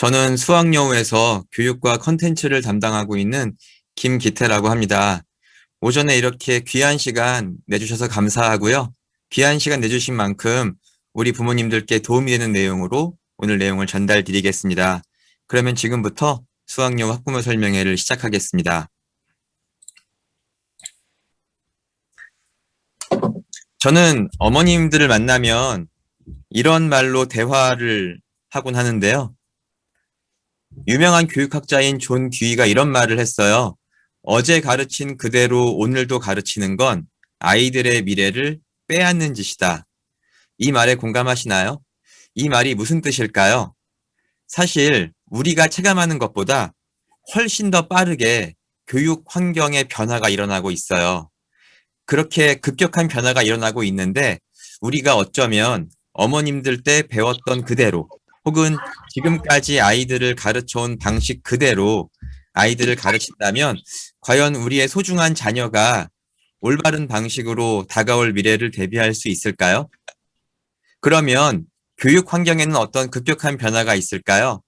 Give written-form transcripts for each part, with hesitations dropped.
저는 수학여우에서 교육과 컨텐츠를 담당하고 있는 김기태라고 합니다. 오전에 이렇게 귀한 시간 내주셔서 감사하고요. 귀한 시간 내주신 만큼 우리 부모님들께 도움이 되는 내용으로 오늘 내용을 전달드리겠습니다. 그러면 지금부터 수학여우 학부모 설명회를 시작하겠습니다. 저는 어머님들을 만나면 이런 말로 대화를 하곤 하는데요. 유명한 교육학자인 존 듀이가 이런 말을 했어요. 어제 가르친 그대로 오늘도 가르치는 건 아이들의 미래를 빼앗는 짓이다. 이 말에 공감하시나요? 이 말이 무슨 뜻일까요? 사실 우리가 체감하는 것보다 훨씬 더 빠르게 교육 환경의 변화가 일어나고 있어요. 그렇게 급격한 변화가 일어나고 있는데 우리가 어쩌면 어머님들 때 배웠던 그대로 혹은 지금까지 아이들을 가르쳐온 방식 그대로 아이들을 가르친다면 과연 우리의 소중한 자녀가 올바른 방식으로 다가올 미래를 대비할 수 있을까요? 그러면 교육 환경에는 어떤 급격한 변화가 있을까요?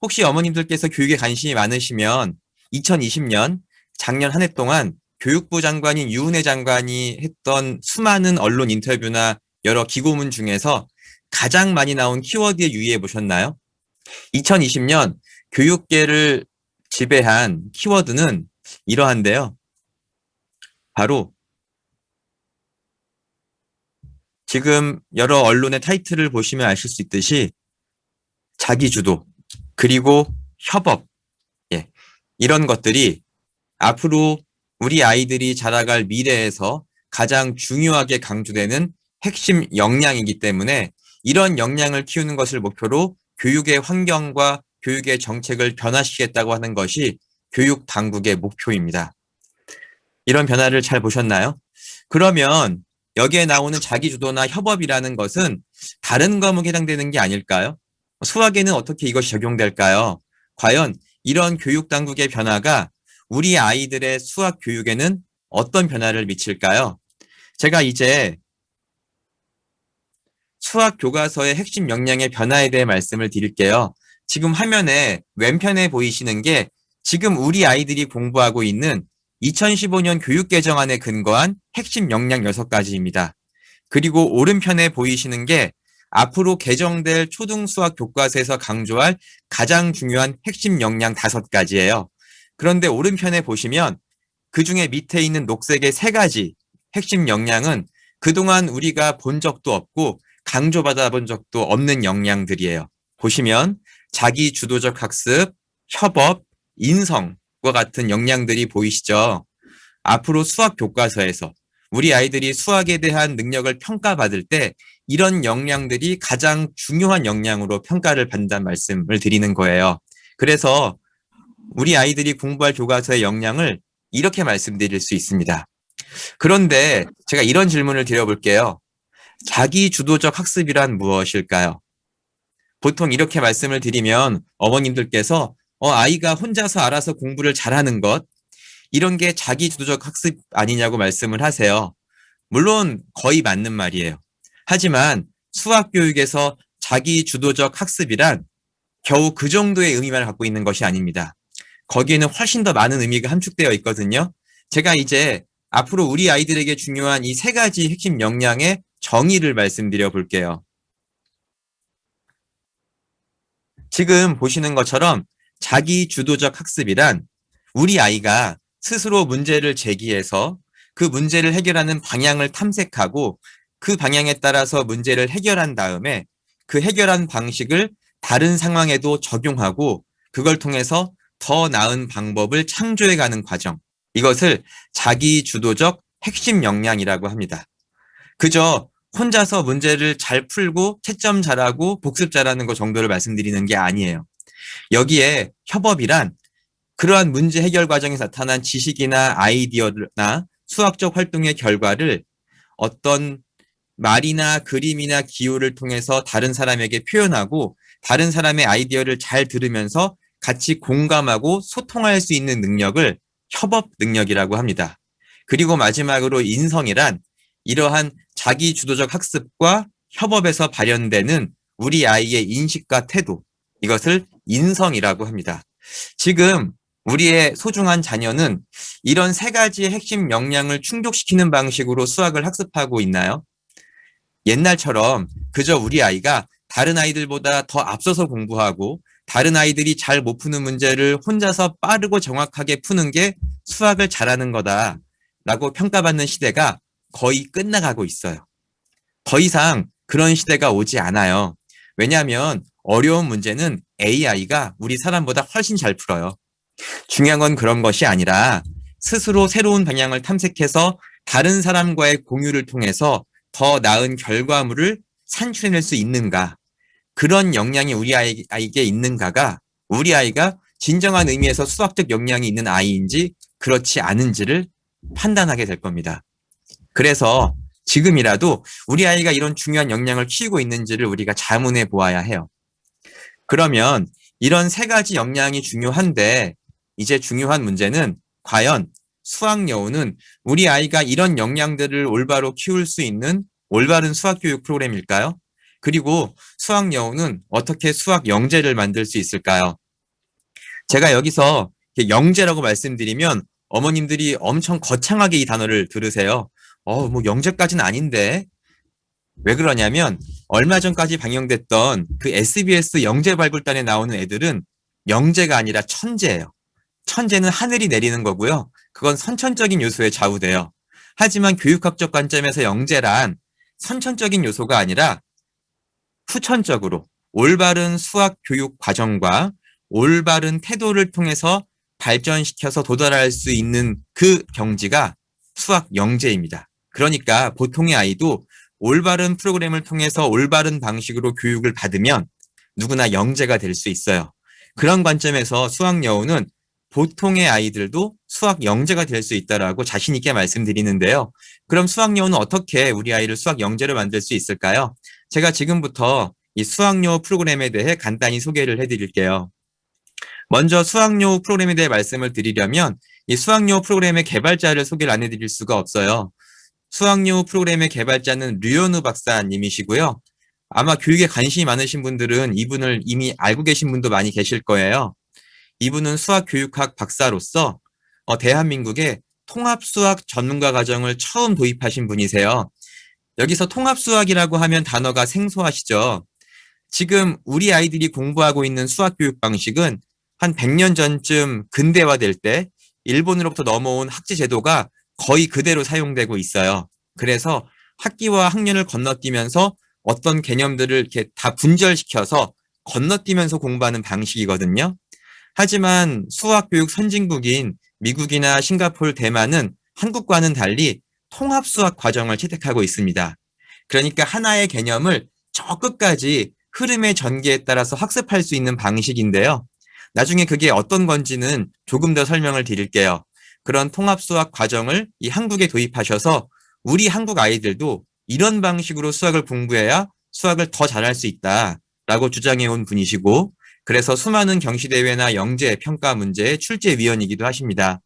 혹시 어머님들께서 교육에 관심이 많으시면 2020년 작년 한 해 동안 교육부 장관인 유은혜 장관이 했던 수많은 언론 인터뷰나 여러 기고문 중에서 가장 많이 나온 키워드에 유의해 보셨나요? 2020년 교육계를 지배한 키워드는 이러한데요. 바로 지금 여러 언론의 타이틀을 보시면 아실 수 있듯이 자기주도 그리고 협업 이런 것들이 앞으로 우리 아이들이 자라갈 미래에서 가장 중요하게 강조되는 핵심 역량이기 때문에 이런 역량을 키우는 것을 목표로 교육의 환경과 교육의 정책을 변화시키겠다고 하는 것이 교육 당국의 목표입니다. 이런 변화를 잘 보셨나요? 그러면 여기에 나오는 자기주도나 협업이라는 것은 다른 과목에 해당되는 게 아닐까요? 수학에는 어떻게 이것이 적용될까요? 과연 이런 교육 당국의 변화가 우리 아이들의 수학 교육에는 어떤 변화를 미칠까요? 제가 이제 수학 교과서의 핵심 역량의 변화에 대해 말씀을 드릴게요. 지금 화면에 왼편에 보이시는 게 지금 우리 아이들이 공부하고 있는 2015년 교육개정안에 근거한 핵심 역량 6가지입니다. 그리고 오른편에 보이시는 게 앞으로 개정될 초등수학 교과서에서 강조할 가장 중요한 핵심 역량 5가지예요. 그런데 오른편에 보시면 그중에 밑에 있는 녹색의 3가지 핵심 역량은 그동안 우리가 본 적도 없고 강조받아 본 적도 없는 역량들이에요. 보시면 자기 주도적 학습, 협업, 인성과 같은 역량들이 보이시죠? 앞으로 수학 교과서에서 우리 아이들이 수학에 대한 능력을 평가받을 때 이런 역량들이 가장 중요한 역량으로 평가를 받는다는 말씀을 드리는 거예요. 그래서 우리 아이들이 공부할 교과서의 역량을 이렇게 말씀드릴 수 있습니다. 그런데 제가 이런 질문을 드려볼게요. 자기 주도적 학습이란 무엇일까요? 보통 이렇게 말씀을 드리면 어머님들께서 아이가 혼자서 알아서 공부를 잘하는 것, 이런 게 자기 주도적 학습 아니냐고 말씀을 하세요. 물론 거의 맞는 말이에요. 하지만 수학 교육에서 자기 주도적 학습이란 겨우 그 정도의 의미만 갖고 있는 것이 아닙니다. 거기에는 훨씬 더 많은 의미가 함축되어 있거든요. 제가 이제 앞으로 우리 아이들에게 중요한 이 3가지 핵심 역량의 정의를 말씀드려 볼게요. 지금 보시는 것처럼 자기 주도적 학습이란 우리 아이가 스스로 문제를 제기해서 그 문제를 해결하는 방향을 탐색하고 그 방향에 따라서 문제를 해결한 다음에 그 해결한 방식을 다른 상황에도 적용하고 그걸 통해서 더 나은 방법을 창조해가는 과정. 이것을 자기 주도적 핵심 역량이라고 합니다. 그저 혼자서 문제를 잘 풀고 채점 잘하고 복습 잘하는 것 정도를 말씀드리는 게 아니에요. 여기에 협업이란 그러한 문제 해결 과정에서 나타난 지식이나 아이디어나 수학적 활동의 결과를 어떤 말이나 그림이나 기호를 통해서 다른 사람에게 표현하고 다른 사람의 아이디어를 잘 들으면서 같이 공감하고 소통할 수 있는 능력을 협업 능력이라고 합니다. 그리고 마지막으로 인성이란 이러한 자기 주도적 학습과 협업에서 발현되는 우리 아이의 인식과 태도, 이것을 인성이라고 합니다. 지금 우리의 소중한 자녀는 이런 세 가지의 핵심 역량을 충족시키는 방식으로 수학을 학습하고 있나요? 옛날처럼 그저 우리 아이가 다른 아이들보다 더 앞서서 공부하고 다른 아이들이 잘 못 푸는 문제를 혼자서 빠르고 정확하게 푸는 게 수학을 잘하는 거다라고 평가받는 시대가 거의 끝나가고 있어요. 더 이상 그런 시대가 오지 않아요. 왜냐하면 어려운 문제는 AI가 우리 사람보다 훨씬 잘 풀어요. 중요한 건 그런 것이 아니라 스스로 새로운 방향을 탐색해서 다른 사람과의 공유를 통해서 더 나은 결과물을 산출해낼 수 있는가. 그런 역량이 우리 아이에게 있는가가 우리 아이가 진정한 의미에서 수학적 역량이 있는 아이인지 그렇지 않은지를 판단하게 될 겁니다. 그래서 지금이라도 우리 아이가 이런 중요한 역량을 키우고 있는지를 우리가 자문해 보아야 해요. 그러면 이런 세 가지 역량이 중요한데 이제 중요한 문제는 과연 수학 여우는 우리 아이가 이런 역량들을 올바로 키울 수 있는 올바른 수학 교육 프로그램일까요? 그리고 수학 여우는 어떻게 수학 영재를 만들 수 있을까요? 제가 여기서 영재라고 말씀드리면 어머님들이 엄청 거창하게 이 단어를 들으세요. 뭐 영재까지는 아닌데. 왜 그러냐면 얼마 전까지 방영됐던 그 SBS 영재발굴단에 나오는 애들은 영재가 아니라 천재예요. 천재는 하늘이 내리는 거고요. 그건 선천적인 요소에 좌우돼요. 하지만 교육학적 관점에서 영재란 선천적인 요소가 아니라 후천적으로 올바른 수학 교육 과정과 올바른 태도를 통해서 발전시켜서 도달할 수 있는 그 경지가 수학 영재입니다. 그러니까 보통의 아이도 올바른 프로그램을 통해서 올바른 방식으로 교육을 받으면 누구나 영재가 될 수 있어요. 그런 관점에서 수학 여우는 보통의 아이들도 수학 영재가 될 수 있다라고 자신 있게 말씀드리는데요. 그럼 수학 여우는 어떻게 우리 아이를 수학 영재로 만들 수 있을까요? 제가 지금부터 이 수학여우 프로그램에 대해 간단히 소개를 해드릴게요. 먼저 수학여우 프로그램에 대해 말씀을 드리려면 이 수학여우 프로그램의 개발자를 소개를 안 해드릴 수가 없어요. 수학여우 프로그램의 개발자는 류현우 박사님이시고요. 아마 교육에 관심이 많으신 분들은 이분을 이미 알고 계신 분도 많이 계실 거예요. 이분은 수학교육학 박사로서 대한민국의 통합수학 전문가 과정을 처음 도입하신 분이세요. 여기서 통합수학이라고 하면 단어가 생소하시죠? 지금 우리 아이들이 공부하고 있는 수학 교육 방식은 한 100년 전쯤 근대화될 때 일본으로부터 넘어온 학제 제도가 거의 그대로 사용되고 있어요. 그래서 학기와 학년을 건너뛰면서 어떤 개념들을 이렇게 다 분절시켜서 건너뛰면서 공부하는 방식이거든요. 하지만 수학 교육 선진국인 미국이나 싱가포르, 대만은 한국과는 달리 통합 수학 과정을 채택하고 있습니다. 그러니까 하나의 개념을 저 끝까지 흐름의 전개에 따라서 학습할 수 있는 방식인데요. 나중에 그게 어떤 건지는 조금 더 설명을 드릴게요. 그런 통합 수학 과정을 이 한국에 도입하셔서 우리 한국 아이들도 이런 방식으로 수학을 공부해야 수학을 더 잘할 수 있다라고 주장해 온 분이시고, 그래서 수많은 경시대회나 영재, 평가 문제의 출제위원이기도 하십니다.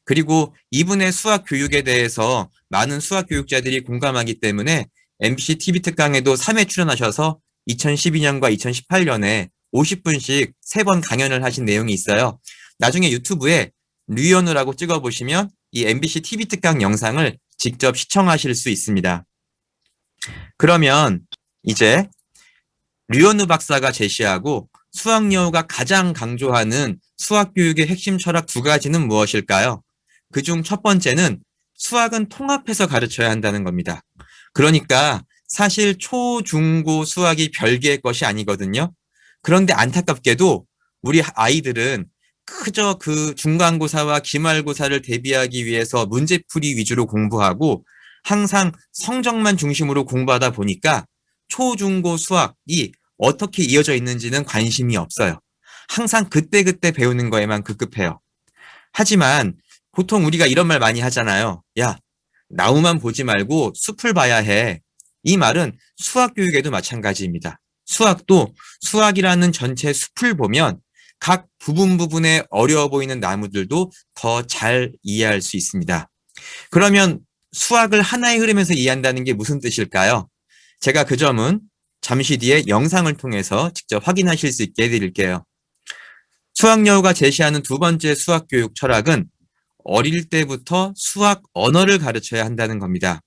그리고 이분의 수학 교육에 대해서 많은 수학 교육자들이 공감하기 때문에 MBC TV 특강에도 3회 출연하셔서 2012년과 2018년에 50분씩 3번 강연을 하신 내용이 있어요. 나중에 유튜브에 류현우라고 찍어보시면 이 MBC TV 특강 영상을 직접 시청하실 수 있습니다. 그러면 이제 류현우 박사가 제시하고 수학여우가 가장 강조하는 수학교육의 핵심 철학 2가지는 무엇일까요? 그중 첫 번째는 수학은 통합해서 가르쳐야 한다는 겁니다. 그러니까 사실 초, 중, 고 수학이 별개의 것이 아니거든요. 그런데 안타깝게도 우리 아이들은 그저 그 중간고사와 기말고사를 대비하기 위해서 문제풀이 위주로 공부하고 항상 성적만 중심으로 공부하다 보니까 초, 중, 고 수학이 어떻게 이어져 있는지는 관심이 없어요. 항상 그때그때 배우는 거에만 급급해요. 하지만 보통 우리가 이런 말 많이 하잖아요. 야, 나무만 보지 말고 숲을 봐야 해. 이 말은 수학 교육에도 마찬가지입니다. 수학도 수학이라는 전체 숲을 보면 각 부분에 어려워 보이는 나무들도 더 잘 이해할 수 있습니다. 그러면 수학을 하나의 흐름에서 이해한다는 게 무슨 뜻일까요? 제가 그 점은 잠시 뒤에 영상을 통해서 직접 확인하실 수 있게 해드릴게요. 수학여우가 제시하는 두 번째 수학교육 철학은 어릴 때부터 수학 언어를 가르쳐야 한다는 겁니다.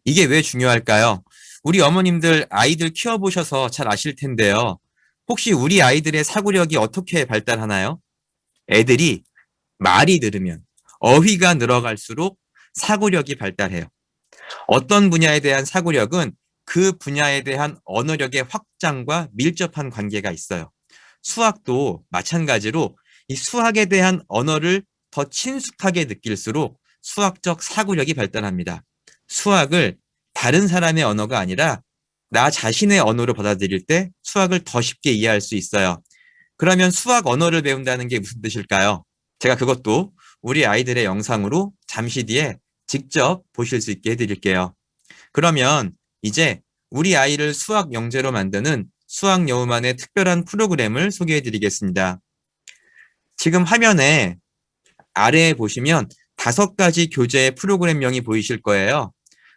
이게 왜 중요할까요? 우리 어머님들 아이들 키워보셔서 잘 아실 텐데요. 혹시 우리 아이들의 사고력이 어떻게 발달하나요? 애들이 말이 늘으면, 어휘가 늘어갈수록 사고력이 발달해요. 어떤 분야에 대한 사고력은 그 분야에 대한 언어력의 확장과 밀접한 관계가 있어요. 수학도 마찬가지로 이 수학에 대한 언어를 더 친숙하게 느낄수록 수학적 사고력이 발달합니다. 수학을 다른 사람의 언어가 아니라 나 자신의 언어로 받아들일 때 수학을 더 쉽게 이해할 수 있어요. 그러면 수학 언어를 배운다는 게 무슨 뜻일까요? 제가 그것도 우리 아이들의 영상으로 잠시 뒤에 직접 보실 수 있게 해드릴게요. 그러면 이제 우리 아이를 수학 영재로 만드는 수학 여우만의 특별한 프로그램을 소개해 드리겠습니다. 지금 화면에 아래에 보시면 5가지 교재 프로그램명이 보이실 거예요.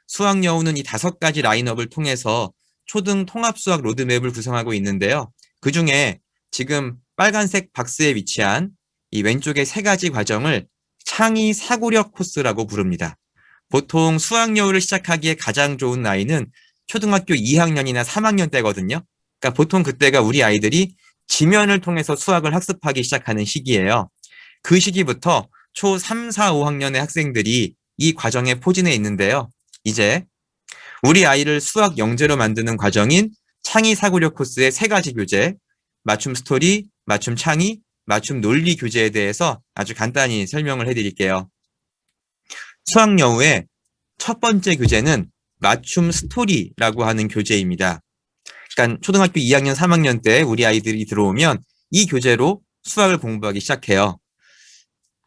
수학 여우는 이 5가지 라인업을 통해서 초등 통합수학 로드맵을 구성하고 있는데요. 그 중에 지금 빨간색 박스에 위치한 이 왼쪽의 3가지 과정을 창의 사고력 코스라고 부릅니다. 보통 수학 여우를 시작하기에 가장 좋은 나이는 초등학교 2학년이나 3학년 때거든요. 그러니까 보통 그때가 우리 아이들이 지면을 통해서 수학을 학습하기 시작하는 시기예요. 그 시기부터 초 3, 4, 5학년의 학생들이 이 과정에 포진해 있는데요. 이제 우리 아이를 수학 영재로 만드는 과정인 창의 사고력 코스의 3가지 교재, 맞춤 스토리, 맞춤 창의, 맞춤 논리 교재에 대해서 아주 간단히 설명을 해드릴게요. 수학 여우의 첫 번째 교재는 맞춤 스토리라고 하는 교재입니다. 그러니까 초등학교 2학년, 3학년 때 우리 아이들이 들어오면 이 교재로 수학을 공부하기 시작해요.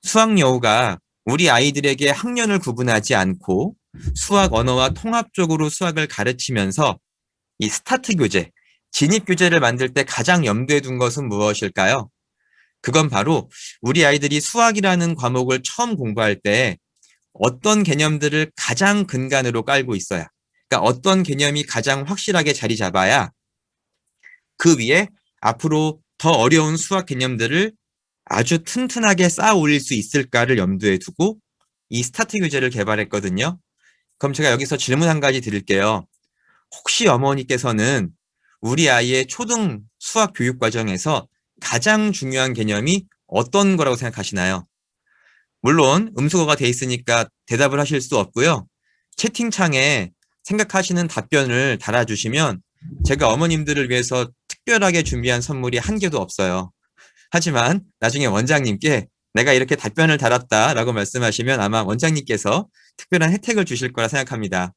수학 여우가 우리 아이들에게 학년을 구분하지 않고 수학 언어와 통합적으로 수학을 가르치면서 이 스타트 교재, 진입 교재를 만들 때 가장 염두에 둔 것은 무엇일까요? 그건 바로 우리 아이들이 수학이라는 과목을 처음 공부할 때 어떤 개념들을 가장 근간으로 깔고 있어야, 그러니까 어떤 개념이 가장 확실하게 자리 잡아야 그 위에 앞으로 더 어려운 수학 개념들을 아주 튼튼하게 쌓아 올릴 수 있을까를 염두에 두고 이 스타트 교재를 개발했거든요. 그럼 제가 여기서 질문 한 가지 드릴게요. 혹시 어머니께서는 우리 아이의 초등 수학 교육 과정에서 가장 중요한 개념이 어떤 거라고 생각하시나요? 물론 음수거가 돼 있으니까 대답을 하실 수 없고요. 채팅창에 생각하시는 답변을 달아주시면 제가 어머님들을 위해서 특별하게 준비한 선물이 한 개도 없어요. 하지만 나중에 원장님께 내가 이렇게 답변을 달았다라고 말씀하시면 아마 원장님께서 특별한 혜택을 주실 거라 생각합니다.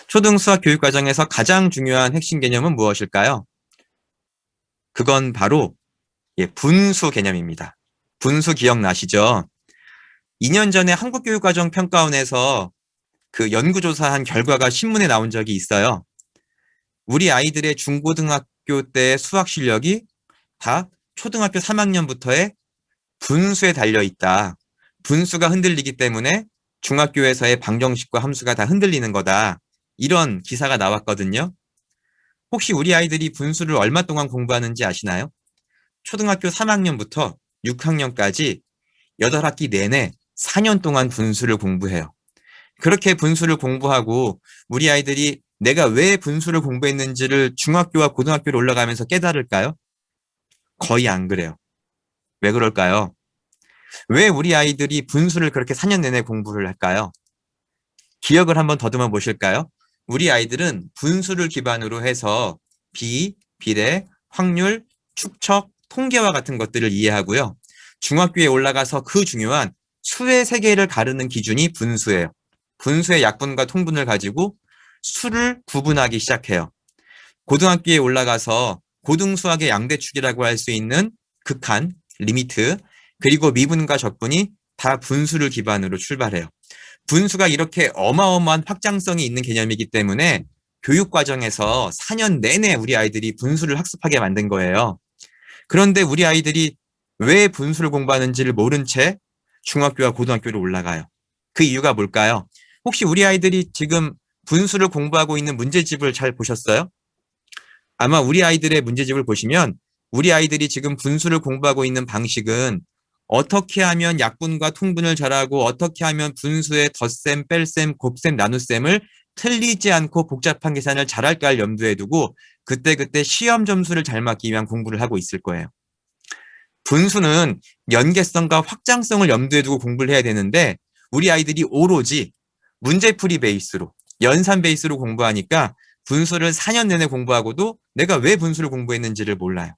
초등 수학 교육 과정에서 가장 중요한 핵심 개념은 무엇일까요? 그건 바로 분수 개념입니다. 분수 기억나시죠? 2년 전에 한국교육과정평가원에서 그 연구조사한 결과가 신문에 나온 적이 있어요. 우리 아이들의 중고등학교 때 수학 실력이 다 초등학교 3학년부터의 분수에 달려 있다. 분수가 흔들리기 때문에 중학교에서의 방정식과 함수가 다 흔들리는 거다. 이런 기사가 나왔거든요. 혹시 우리 아이들이 분수를 얼마 동안 공부하는지 아시나요? 초등학교 3학년부터 6학년까지 8학기 내내 4년 동안 분수를 공부해요. 그렇게 분수를 공부하고 우리 아이들이 내가 왜 분수를 공부했는지를 중학교와 고등학교로 올라가면서 깨달을까요? 거의 안 그래요. 왜 그럴까요? 왜 우리 아이들이 분수를 그렇게 4년 내내 공부를 할까요? 기억을 한번 더듬어 보실까요? 우리 아이들은 분수를 기반으로 해서 비, 비례, 확률, 축척, 통계와 같은 것들을 이해하고요. 중학교에 올라가서 그 중요한 수의 세계를 가르는 기준이 분수예요. 분수의 약분과 통분을 가지고 수를 구분하기 시작해요. 고등학교에 올라가서 고등수학의 양대축이라고 할 수 있는 극한, 리미트, 그리고 미분과 적분이 다 분수를 기반으로 출발해요. 분수가 이렇게 어마어마한 확장성이 있는 개념이기 때문에 교육 과정에서 4년 내내 우리 아이들이 분수를 학습하게 만든 거예요. 그런데 우리 아이들이 왜 분수를 공부하는지를 모른 채 중학교와 고등학교로 올라가요. 그 이유가 뭘까요? 혹시 우리 아이들이 지금 분수를 공부하고 있는 문제집을 잘 보셨어요? 아마 우리 아이들의 문제집을 보시면 우리 아이들이 지금 분수를 공부하고 있는 방식은 어떻게 하면 약분과 통분을 잘하고 어떻게 하면 분수의 덧셈, 뺄셈, 곱셈, 나눗셈을 틀리지 않고 복잡한 계산을 잘할까를 염두에 두고 그때그때 시험 점수를 잘 맞기 위한 공부를 하고 있을 거예요. 분수는 연계성과 확장성을 염두에 두고 공부를 해야 되는데 우리 아이들이 오로지 문제풀이 베이스로, 연산 베이스로 공부하니까 분수를 4년 내내 공부하고도 내가 왜 분수를 공부했는지를 몰라요.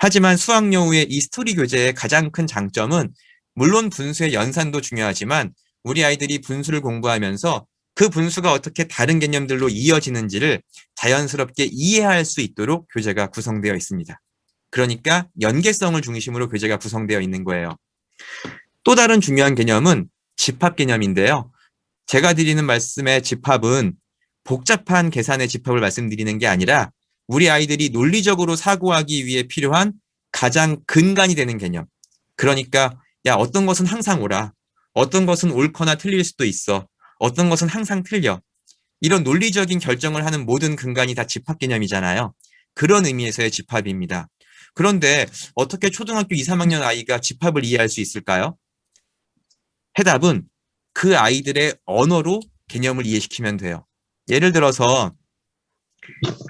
하지만 수학여우의 이 스토리 교재의 가장 큰 장점은 물론 분수의 연산도 중요하지만 우리 아이들이 분수를 공부하면서 그 분수가 어떻게 다른 개념들로 이어지는지를 자연스럽게 이해할 수 있도록 교재가 구성되어 있습니다. 그러니까 연계성을 중심으로 교재가 구성되어 있는 거예요. 또 다른 중요한 개념은 집합 개념인데요. 제가 드리는 말씀의 집합은 복잡한 계산의 집합을 말씀드리는 게 아니라 우리 아이들이 논리적으로 사고하기 위해 필요한 가장 근간이 되는 개념. 그러니까 야, 어떤 것은 항상 옳아. 어떤 것은 옳거나 틀릴 수도 있어. 어떤 것은 항상 틀려. 이런 논리적인 결정을 하는 모든 근간이 다 집합 개념이잖아요. 그런 의미에서의 집합입니다. 그런데 어떻게 초등학교 2, 3학년 아이가 집합을 이해할 수 있을까요? 해답은 그 아이들의 언어로 개념을 이해시키면 돼요. 예를 들어서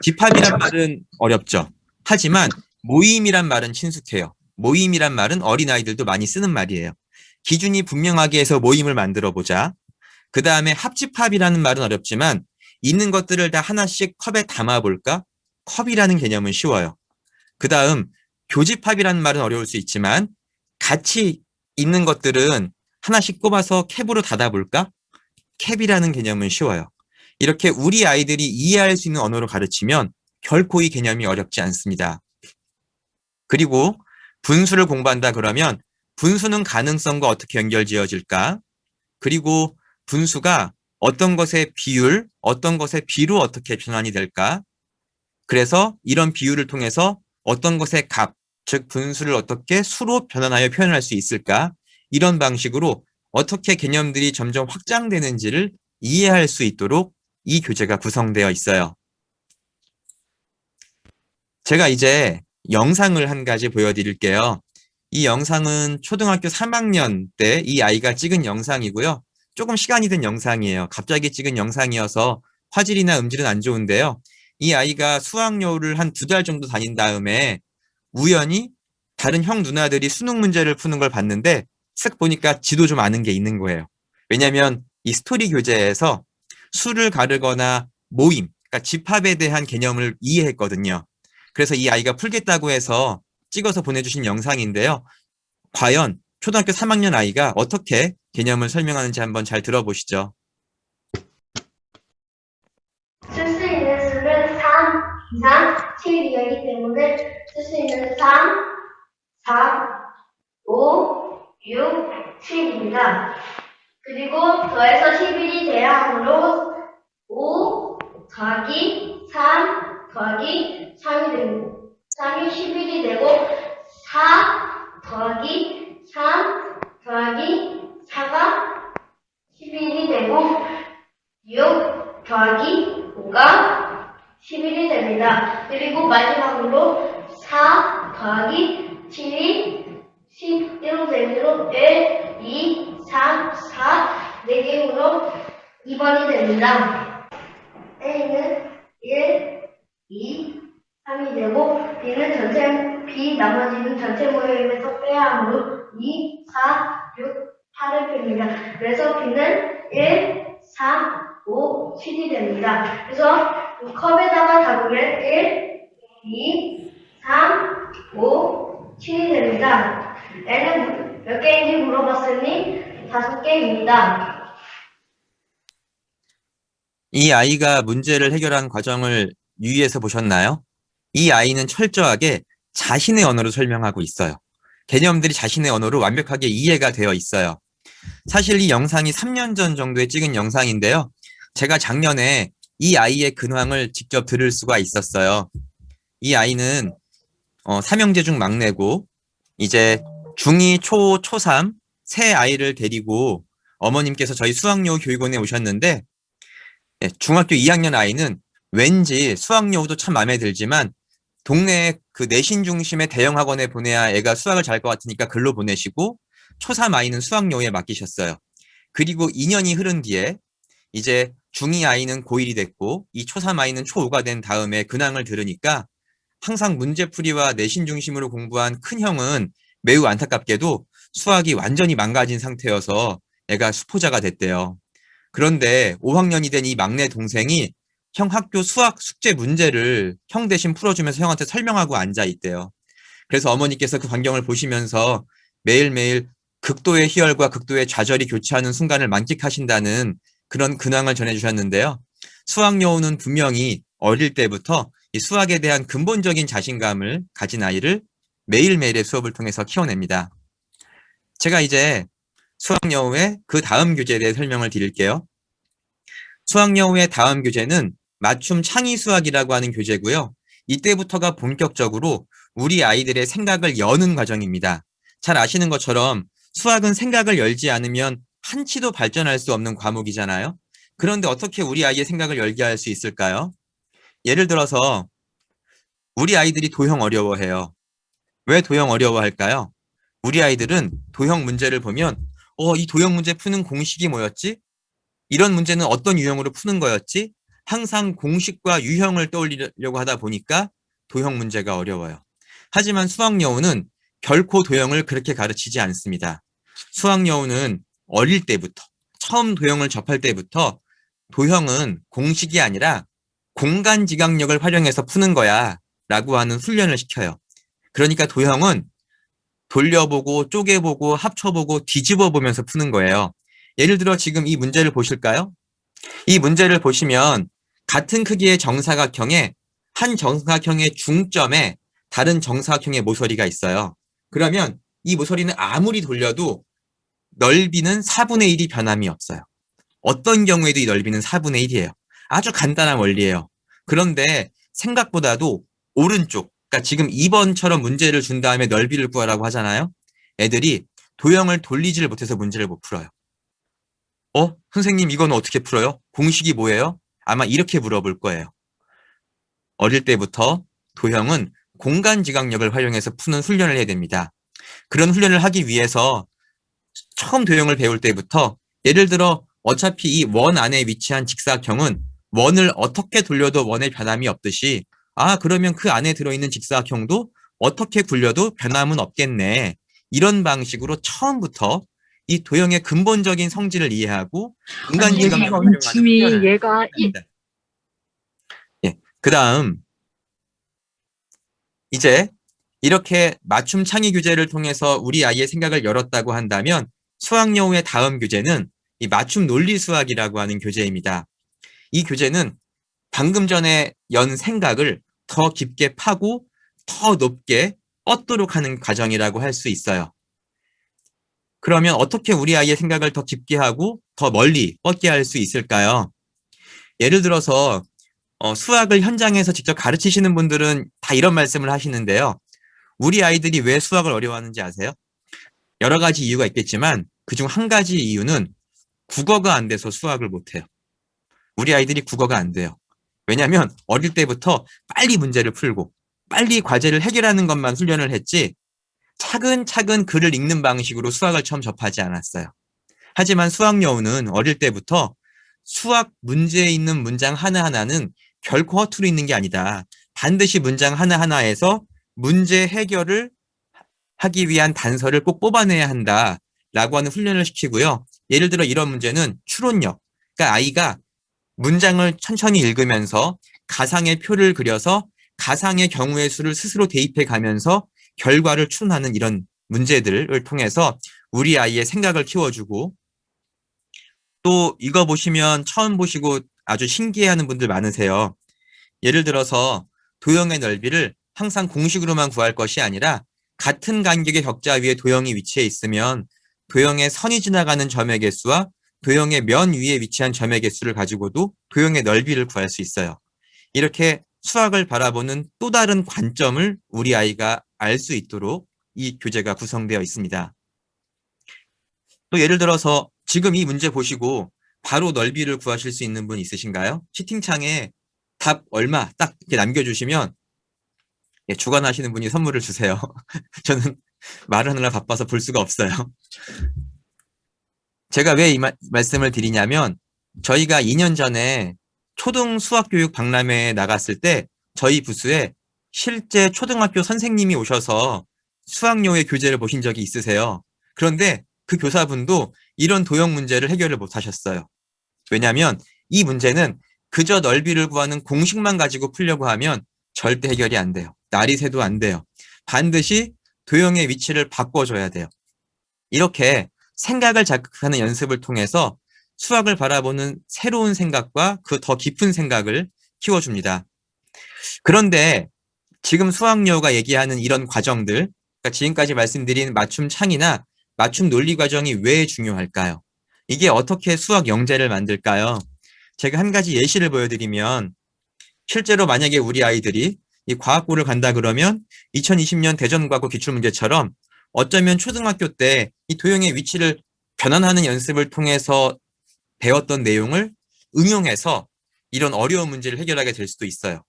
집합이란 말은 어렵죠. 하지만 모임이란 말은 친숙해요. 모임이란 말은 어린아이들도 많이 쓰는 말이에요. 기준이 분명하게 해서 모임을 만들어 보자. 그 다음에 합집합이라는 말은 어렵지만 있는 것들을 다 하나씩 컵에 담아 볼까? 컵이라는 개념은 쉬워요. 그 다음 교집합이라는 말은 어려울 수 있지만 같이 있는 것들은 하나씩 꼽아서 캡으로 닫아볼까? 캡이라는 개념은 쉬워요. 이렇게 우리 아이들이 이해할 수 있는 언어로 가르치면 결코 이 개념이 어렵지 않습니다. 그리고 분수를 공부한다 그러면 분수는 가능성과 어떻게 연결지어질까? 그리고 분수가 어떤 것의 비율, 어떤 것의 비로 어떻게 변환이 될까? 그래서 이런 비율을 통해서 어떤 것의 값, 즉 분수를 어떻게 수로 변환하여 표현할 수 있을까? 이런 방식으로 어떻게 개념들이 점점 확장되는지를 이해할 수 있도록 이 교재가 구성되어 있어요. 제가 이제 영상을 한 가지 보여드릴게요. 이 영상은 초등학교 3학년 때 이 아이가 찍은 영상이고요. 조금 시간이 된 영상이에요. 갑자기 찍은 영상이어서 화질이나 음질은 안 좋은데요. 이 아이가 수학여우를 한 2달 정도 다닌 다음에 우연히 다른 형 누나들이 수능 문제를 푸는 걸 봤는데 쓱 보니까 지도 좀 아는 게 있는 거예요. 왜냐하면 이 스토리 교재에서 수를 가르거나 모임, 그러니까 집합에 대한 개념을 이해했거든요. 그래서 이 아이가 풀겠다고 해서 찍어서 보내주신 영상인데요. 과연 초등학교 3학년 아이가 어떻게 개념을 설명하는지 한번 잘 들어보시죠. 쓸 수 있는 수는 3 이상 7이기 때문에 쓸 수 있는 3, 4, 5, 6, 7입니다. 그리고 더해서 11이 돼야 하므로 5 더하기 3 더하기 3이 됩니다. 3이 11이 되고 4 더하기 3 더하기 4가 11이 되고 6 더하기 5가 11이 됩니다. 그리고 마지막으로 4 더하기 7이 11로 되므로 1, 2, 3, 4, 4개로 2번이 됩니다. A는 1, 2, 3이 되고 B 나머지는 전체 모임에서 빼야 하므로 2, 4, 6, 8을 뺍니다. 그래서 B는 1, 3, 5, 7이 됩니다. 그래서 컵에다가 담으면 1, 2, 3, 5, 7이 됩니다. N은 몇 개인지 물어봤으니 5개입니다. 이 아이가 문제를 해결한 과정을 유의해서 보셨나요? 이 아이는 철저하게 자신의 언어로 설명하고 있어요. 개념들이 자신의 언어로 완벽하게 이해가 되어 있어요. 사실 이 영상이 3년 전 정도에 찍은 영상인데요. 제가 작년에 이 아이의 근황을 직접 들을 수가 있었어요. 이 아이는 삼형제 중 막내고 이제 중2, 초3 세 아이를 데리고 어머님께서 저희 수학여우 교육원에 오셨는데 중학교 2학년 아이는 왠지 수학여우도 참 마음에 들지만 동네 그 내신 중심의 대형 학원에 보내야 애가 수학을 잘 것 같으니까 글로 보내시고 초3 아이는 수학여우에 맡기셨어요. 그리고 2년이 흐른 뒤에 이제 중2 아이는 고1이 됐고 이 초3 아이는 초5가 된 다음에 근황을 들으니까 항상 문제풀이와 내신 중심으로 공부한 큰 형은 매우 안타깝게도 수학이 완전히 망가진 상태여서 애가 수포자가 됐대요. 그런데 5학년이 된 이 막내 동생이 형 학교 수학 숙제 문제를 형 대신 풀어주면서 형한테 설명하고 앉아 있대요. 그래서 어머니께서 그 광경을 보시면서 매일매일 극도의 희열과 극도의 좌절이 교차하는 순간을 만끽하신다는 그런 근황을 전해주셨는데요. 수학 여우는 분명히 어릴 때부터 이 수학에 대한 근본적인 자신감을 가진 아이를 매일매일의 수업을 통해서 키워냅니다. 제가 이제 수학 여우의 그 다음 교재에 대해 설명을 드릴게요. 수학 여우의 다음 교재는 맞춤 창의 수학이라고 하는 교재고요. 이때부터가 본격적으로 우리 아이들의 생각을 여는 과정입니다. 잘 아시는 것처럼 수학은 생각을 열지 않으면 한치도 발전할 수 없는 과목이잖아요. 그런데 어떻게 우리 아이의 생각을 열게 할 수 있을까요? 예를 들어서 우리 아이들이 도형 어려워해요. 왜 도형 어려워할까요? 우리 아이들은 도형 문제를 보면 이 도형 문제 푸는 공식이 뭐였지? 이런 문제는 어떤 유형으로 푸는 거였지? 항상 공식과 유형을 떠올리려고 하다 보니까 도형 문제가 어려워요. 하지만 수학 여우는 결코 도형을 그렇게 가르치지 않습니다. 수학 여우는 어릴 때부터, 처음 도형을 접할 때부터 도형은 공식이 아니라 공간 지각력을 활용해서 푸는 거야 라고 하는 훈련을 시켜요. 그러니까 도형은 돌려보고 쪼개보고 합쳐보고 뒤집어 보면서 푸는 거예요. 예를 들어 지금 이 문제를 보실까요? 이 문제를 보시면 같은 크기의 정사각형에 한 정사각형의 중점에 다른 정사각형의 모서리가 있어요. 그러면 이 모서리는 아무리 돌려도 넓이는 4분의 1이 변함이 없어요. 어떤 경우에도 이 넓이는 4분의 1이에요. 아주 간단한 원리예요. 그런데 생각보다도 오른쪽, 그러니까 지금 2번처럼 문제를 준 다음에 넓이를 구하라고 하잖아요. 애들이 도형을 돌리지를 못해서 문제를 못 풀어요. 선생님 이건 어떻게 풀어요? 공식이 뭐예요? 아마 이렇게 물어볼 거예요. 어릴 때부터 도형은 공간 지각력을 활용해서 푸는 훈련을 해야 됩니다. 그런 훈련을 하기 위해서 처음 도형을 배울 때부터 예를 들어 어차피 이 원 안에 위치한 직사각형은 원을 어떻게 돌려도 원의 변함이 없듯이 그러면 그 안에 들어있는 직사각형도 어떻게 굴려도 변함은 없겠네. 이런 방식으로 처음부터 이 도형의 근본적인 성질을 이해하고 공간 지각력을 활용하는 훈련을 얘가 합니다. 그 다음 이제 이렇게 맞춤 창의 교재를 통해서 우리 아이의 생각을 열었다고 한다면 수학 여우의 다음 교재는 이 맞춤 논리 수학이라고 하는 교재입니다. 이 교재는 방금 전에 연 생각을 더 깊게 파고 더 높게 뻗도록 하는 과정이라고 할 수 있어요. 그러면 어떻게 우리 아이의 생각을 더 깊게 하고 더 멀리 뻗게 할 수 있을까요? 예를 들어서 수학을 현장에서 직접 가르치시는 분들은 다 이런 말씀을 하시는데요. 우리 아이들이 왜 수학을 어려워하는지 아세요? 여러 가지 이유가 있겠지만 그중 한 가지 이유는 국어가 안 돼서 수학을 못해요. 우리 아이들이 국어가 안 돼요. 왜냐하면 어릴 때부터 빨리 문제를 풀고 빨리 과제를 해결하는 것만 훈련을 했지 차근차근 글을 읽는 방식으로 수학을 처음 접하지 않았어요. 하지만 수학 여우는 어릴 때부터 수학 문제에 있는 문장 하나하나는 결코 허투루 있는 게 아니다. 반드시 문장 하나하나에서 문제 해결을 하기 위한 단서를 꼭 뽑아내야 한다라고 하는 훈련을 시키고요. 예를 들어 이런 문제는 추론력. 그러니까 아이가 문장을 천천히 읽으면서 가상의 표를 그려서 가상의 경우의 수를 스스로 대입해 가면서 결과를 추론하는 이런 문제들을 통해서 우리 아이의 생각을 키워주고 또 이거 보시면 처음 보시고 아주 신기해하는 분들 많으세요. 예를 들어서 도형의 넓이를 항상 공식으로만 구할 것이 아니라 같은 간격의 격자 위에 도형이 위치해 있으면 도형의 선이 지나가는 점의 개수와 도형의 면 위에 위치한 점의 개수를 가지고도 도형의 넓이를 구할 수 있어요. 이렇게 수학을 바라보는 또 다른 관점을 우리 아이가 알 수 있도록 이 교재가 구성되어 있습니다. 또 예를 들어서 지금 이 문제 보시고 바로 넓이를 구하실 수 있는 분 있으신가요? 채팅창에 답 얼마 딱 이렇게 남겨주시면 예, 주관하시는 분이 선물을 주세요. 저는 말을 하느라 바빠서 볼 수가 없어요. 제가 왜 이 말씀을 드리냐면 저희가 2년 전에 초등 수학교육 박람회에 나갔을 때 저희 부스에 실제 초등학교 선생님이 오셔서 수학여의 교재를 보신 적이 있으세요. 그런데 그 교사분도 이런 도형 문제를 해결을 못 하셨어요. 왜냐하면 이 문제는 그저 넓이를 구하는 공식만 가지고 풀려고 하면 절대 해결이 안 돼요. 날이 새도 안 돼요. 반드시 도형의 위치를 바꿔줘야 돼요. 이렇게 생각을 자극하는 연습을 통해서 수학을 바라보는 새로운 생각과 그 더 깊은 생각을 키워줍니다. 그런데 지금 수학여우가 얘기하는 이런 과정들, 그러니까 지금까지 말씀드린 맞춤 창이나 맞춤 논리 과정이 왜 중요할까요? 이게 어떻게 수학 영재를 만들까요? 제가 한 가지 예시를 보여드리면 실제로 만약에 우리 아이들이 이 과학고를 간다 그러면 2020년 대전과거 기출문제처럼 어쩌면 초등학교 때 이 도형의 위치를 변환하는 연습을 통해서 배웠던 내용을 응용해서 이런 어려운 문제를 해결하게 될 수도 있어요.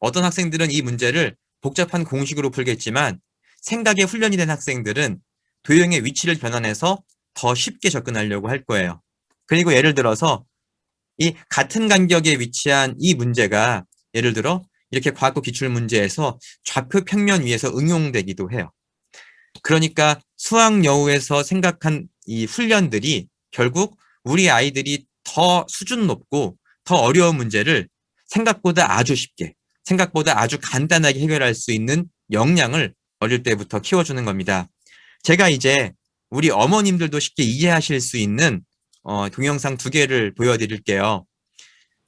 어떤 학생들은 이 문제를 복잡한 공식으로 풀겠지만 생각에 훈련이 된 학생들은 도형의 위치를 변환해서 더 쉽게 접근하려고 할 거예요. 그리고 예를 들어서 이 같은 간격에 위치한 이 문제가 예를 들어 이렇게 과학고 기출 문제에서 좌표 평면 위에서 응용되기도 해요. 그러니까 수학 여우에서 생각한 이 훈련들이 결국 우리 아이들이 더 수준 높고 더 어려운 문제를 생각보다 아주 쉽게, 생각보다 아주 간단하게 해결할 수 있는 역량을 어릴 때부터 키워주는 겁니다. 제가 이제 우리 어머님들도 쉽게 이해하실 수 있는 동영상 2개를 보여드릴게요.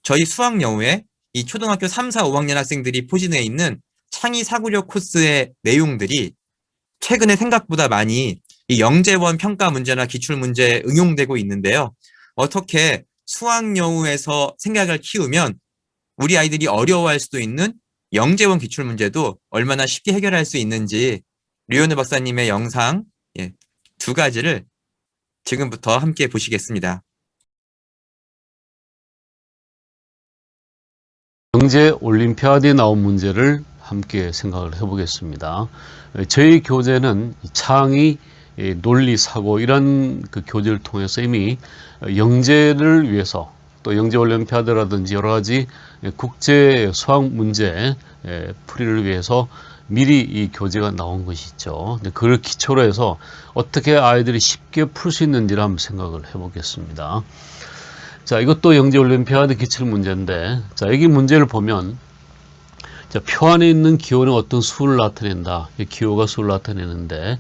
저희 수학 여우에 이 초등학교 3, 4, 5학년 학생들이 포진해 있는 창의 사고력 코스의 내용들이 최근에 생각보다 많이 이 영재원 평가 문제나 기출 문제에 응용되고 있는데요. 어떻게 수학 여우에서 생각을 키우면 우리 아이들이 어려워할 수도 있는 영재원 기출 문제도 얼마나 쉽게 해결할 수 있는지 류현우 박사님의 영상 2가지를 지금부터 함께 보시겠습니다. 영재 올림피아드에 나온 문제를 함께 생각을 해보겠습니다. 저희 교재는 창의, 논리, 사고 이런 그 교재를 통해서 이미 영재를 위해서 또 영재 올림피아드라든지 여러 가지 국제 수학 문제 풀이를 위해서 미리 이 교재가 나온 것이 있죠. 그걸 기초로 해서 어떻게 아이들이 쉽게 풀 수 있는지를 한번 생각을 해보겠습니다. 자, 이것도 영재 올림피아드 기출 문제인데, 자, 여기 문제를 보면, 자, 표 안에 있는 기호는 어떤 수를 나타낸다. 이 기호가 수를 나타내는데,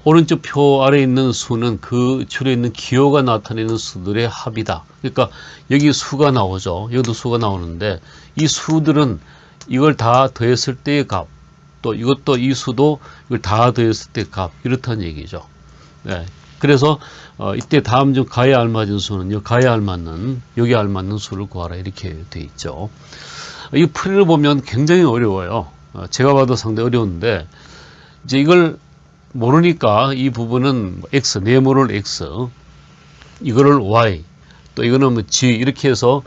오른쪽 표 아래 있는 수는 그 줄에 있는 기호가 나타내는 수들의 합이다. 그러니까 여기 수가 나오죠. 여기도 수가 나오는데, 이 수들은 이걸 다 더했을 때의 값, 또 이것도 이 수도 이걸 다 더했을 때의 값, 이렇다는 얘기죠. 네. 그래서 이때 다음 중 가에 알맞은 수는 가에 알맞는 여기 알맞는 수를 구하라 이렇게 돼 있죠. 이 풀이를 보면 굉장히 어려워요. 제가 봐도 상당히 어려운데 이제 이걸 모르니까 이 부분은 x 네모를 x 이거를 y 또 이거는 뭐 g 이렇게 해서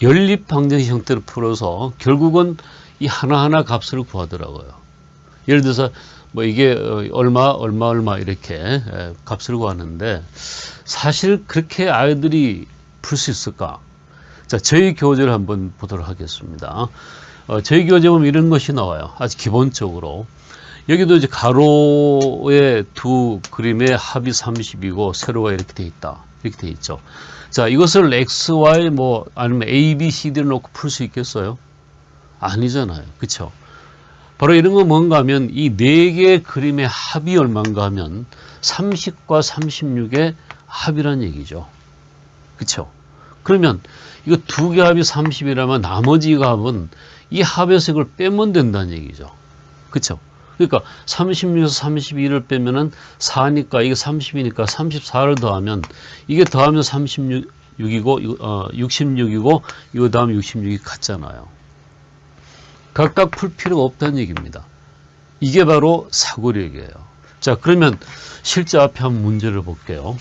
연립 방정식 형태로 풀어서 결국은 이 하나하나 값을 구하더라고요. 예를 들어서 뭐 이게 얼마 이렇게 값을 구하는데 사실 그렇게 아이들이 풀 수 있을까? 자, 저희 교재를 한번 보도록 하겠습니다. 저희 교재 보면 이런 것이 나와요. 아주 기본적으로. 여기도 이제 가로의 두 그림의 합이 30이고 세로가 이렇게 돼 있다. 이렇게 돼 있죠. 자, 이것을 x, y 뭐 아니면 a, b, c, d를 놓고 풀 수 있겠어요? 아니잖아요. 그쵸? 바로 이런 건 뭔가 하면 이 4개의 그림의 합이 얼마인가 하면 30과 36의 합이란 얘기죠. 그쵸? 그러면 이거 2개 합이 30이라면 나머지 합은 이 합에서 이걸 빼면 된다는 얘기죠. 그쵸? 그러니까 36에서 32를 빼면은 4니까 이게 30이니까 34를 더하면 이게 더하면 36이고 66이고 이거 더하면 66이 같잖아요. 각각 풀 필요가 없다는 얘기입니다. 이게 바로 사고력이에요. 자, 그러면 실제 앞에 한번 문제를 볼게요.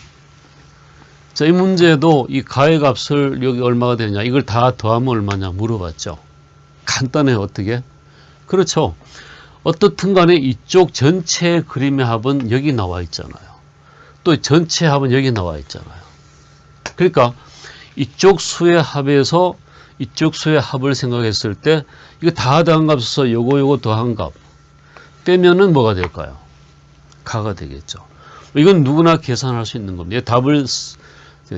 자, 이 문제도 이 가의 값을 여기 얼마가 되느냐 이걸 다 더하면 얼마냐 물어봤죠. 간단해요. 어떻게? 그렇죠. 어떻든 간에 이쪽 전체 그림의 합은 여기 나와 있잖아요. 또 전체 합은 여기 나와 있잖아요. 그러니까 이쪽 수의 합에서 이쪽 수의 합을 생각했을 때 이거 다 더한 값에서 요거 더한 값 빼면은 뭐가 될까요? 가가 되겠죠. 이건 누구나 계산할 수 있는 겁니다. 답을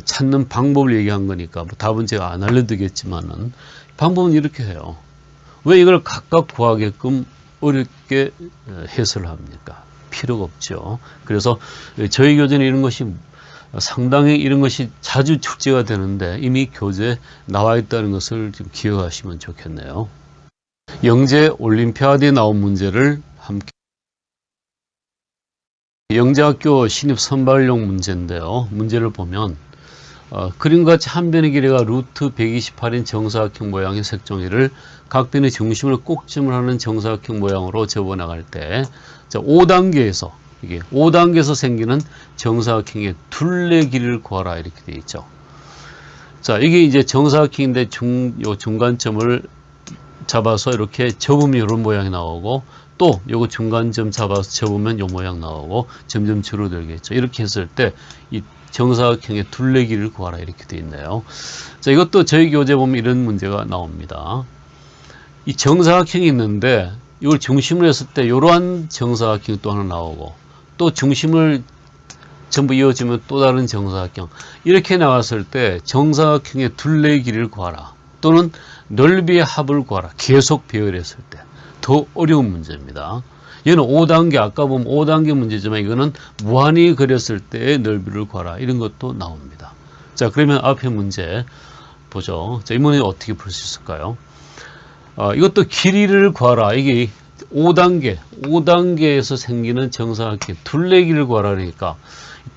찾는 방법을 얘기한 거니까 뭐 답은 제가 안 알려드리겠지만은 방법은 이렇게 해요. 왜 이걸 각각 구하게끔 어렵게 해설을 합니까? 필요가 없죠. 그래서 저희 교재는 이런 것이 상당히 이런 것이 자주 출제가 되는데 이미 교재에 나와 있다는 것을 좀 기억하시면 좋겠네요. 영재 올림피아드에 나온 문제를 함께 영재학교 신입 선발용 문제인데요. 문제를 보면 그림과 같이 한 변의 길이가 루트 128인 정사각형 모양의 색종이를 각 변의 중심을 꼭지물 하는 정사각형 모양으로 접어나갈 때 5단계에서 이게 5단계에서 생기는 정사각형의 둘레 길이를 구하라 이렇게 되어 있죠. 자, 이게 이제 정사각형인데 요 중간점을 잡아서 이렇게 접으면 이런 모양이 나오고 또 요거 중간점 잡아서 접으면 요 모양 나오고 점점 줄어들겠죠. 이렇게 했을 때 이 정사각형의 둘레 길이를 구하라 이렇게 되어 있네요. 자, 이것도 저희 교재 보면 이런 문제가 나옵니다. 이 정사각형이 있는데 이걸 중심으로 했을 때 이러한 정사각형이 또 하나 나오고 또 중심을 전부 이어주면 또 다른 정사각형 이렇게 나왔을 때 정사각형의 둘레 길이를 구하라 또는 넓이의 합을 구하라 계속 배열했을 때 더 어려운 문제입니다. 얘는 5단계 아까 보면 5단계 문제지만 이거는 무한히 그렸을 때의 넓이를 구하라 이런 것도 나옵니다. 자, 그러면 앞에 문제 보죠. 자, 이 문제 어떻게 풀 수 있을까요? 이것도 길이를 구하라. 이게 5단계에서 생기는 정사각형 둘레 길이를 구하라 그러니까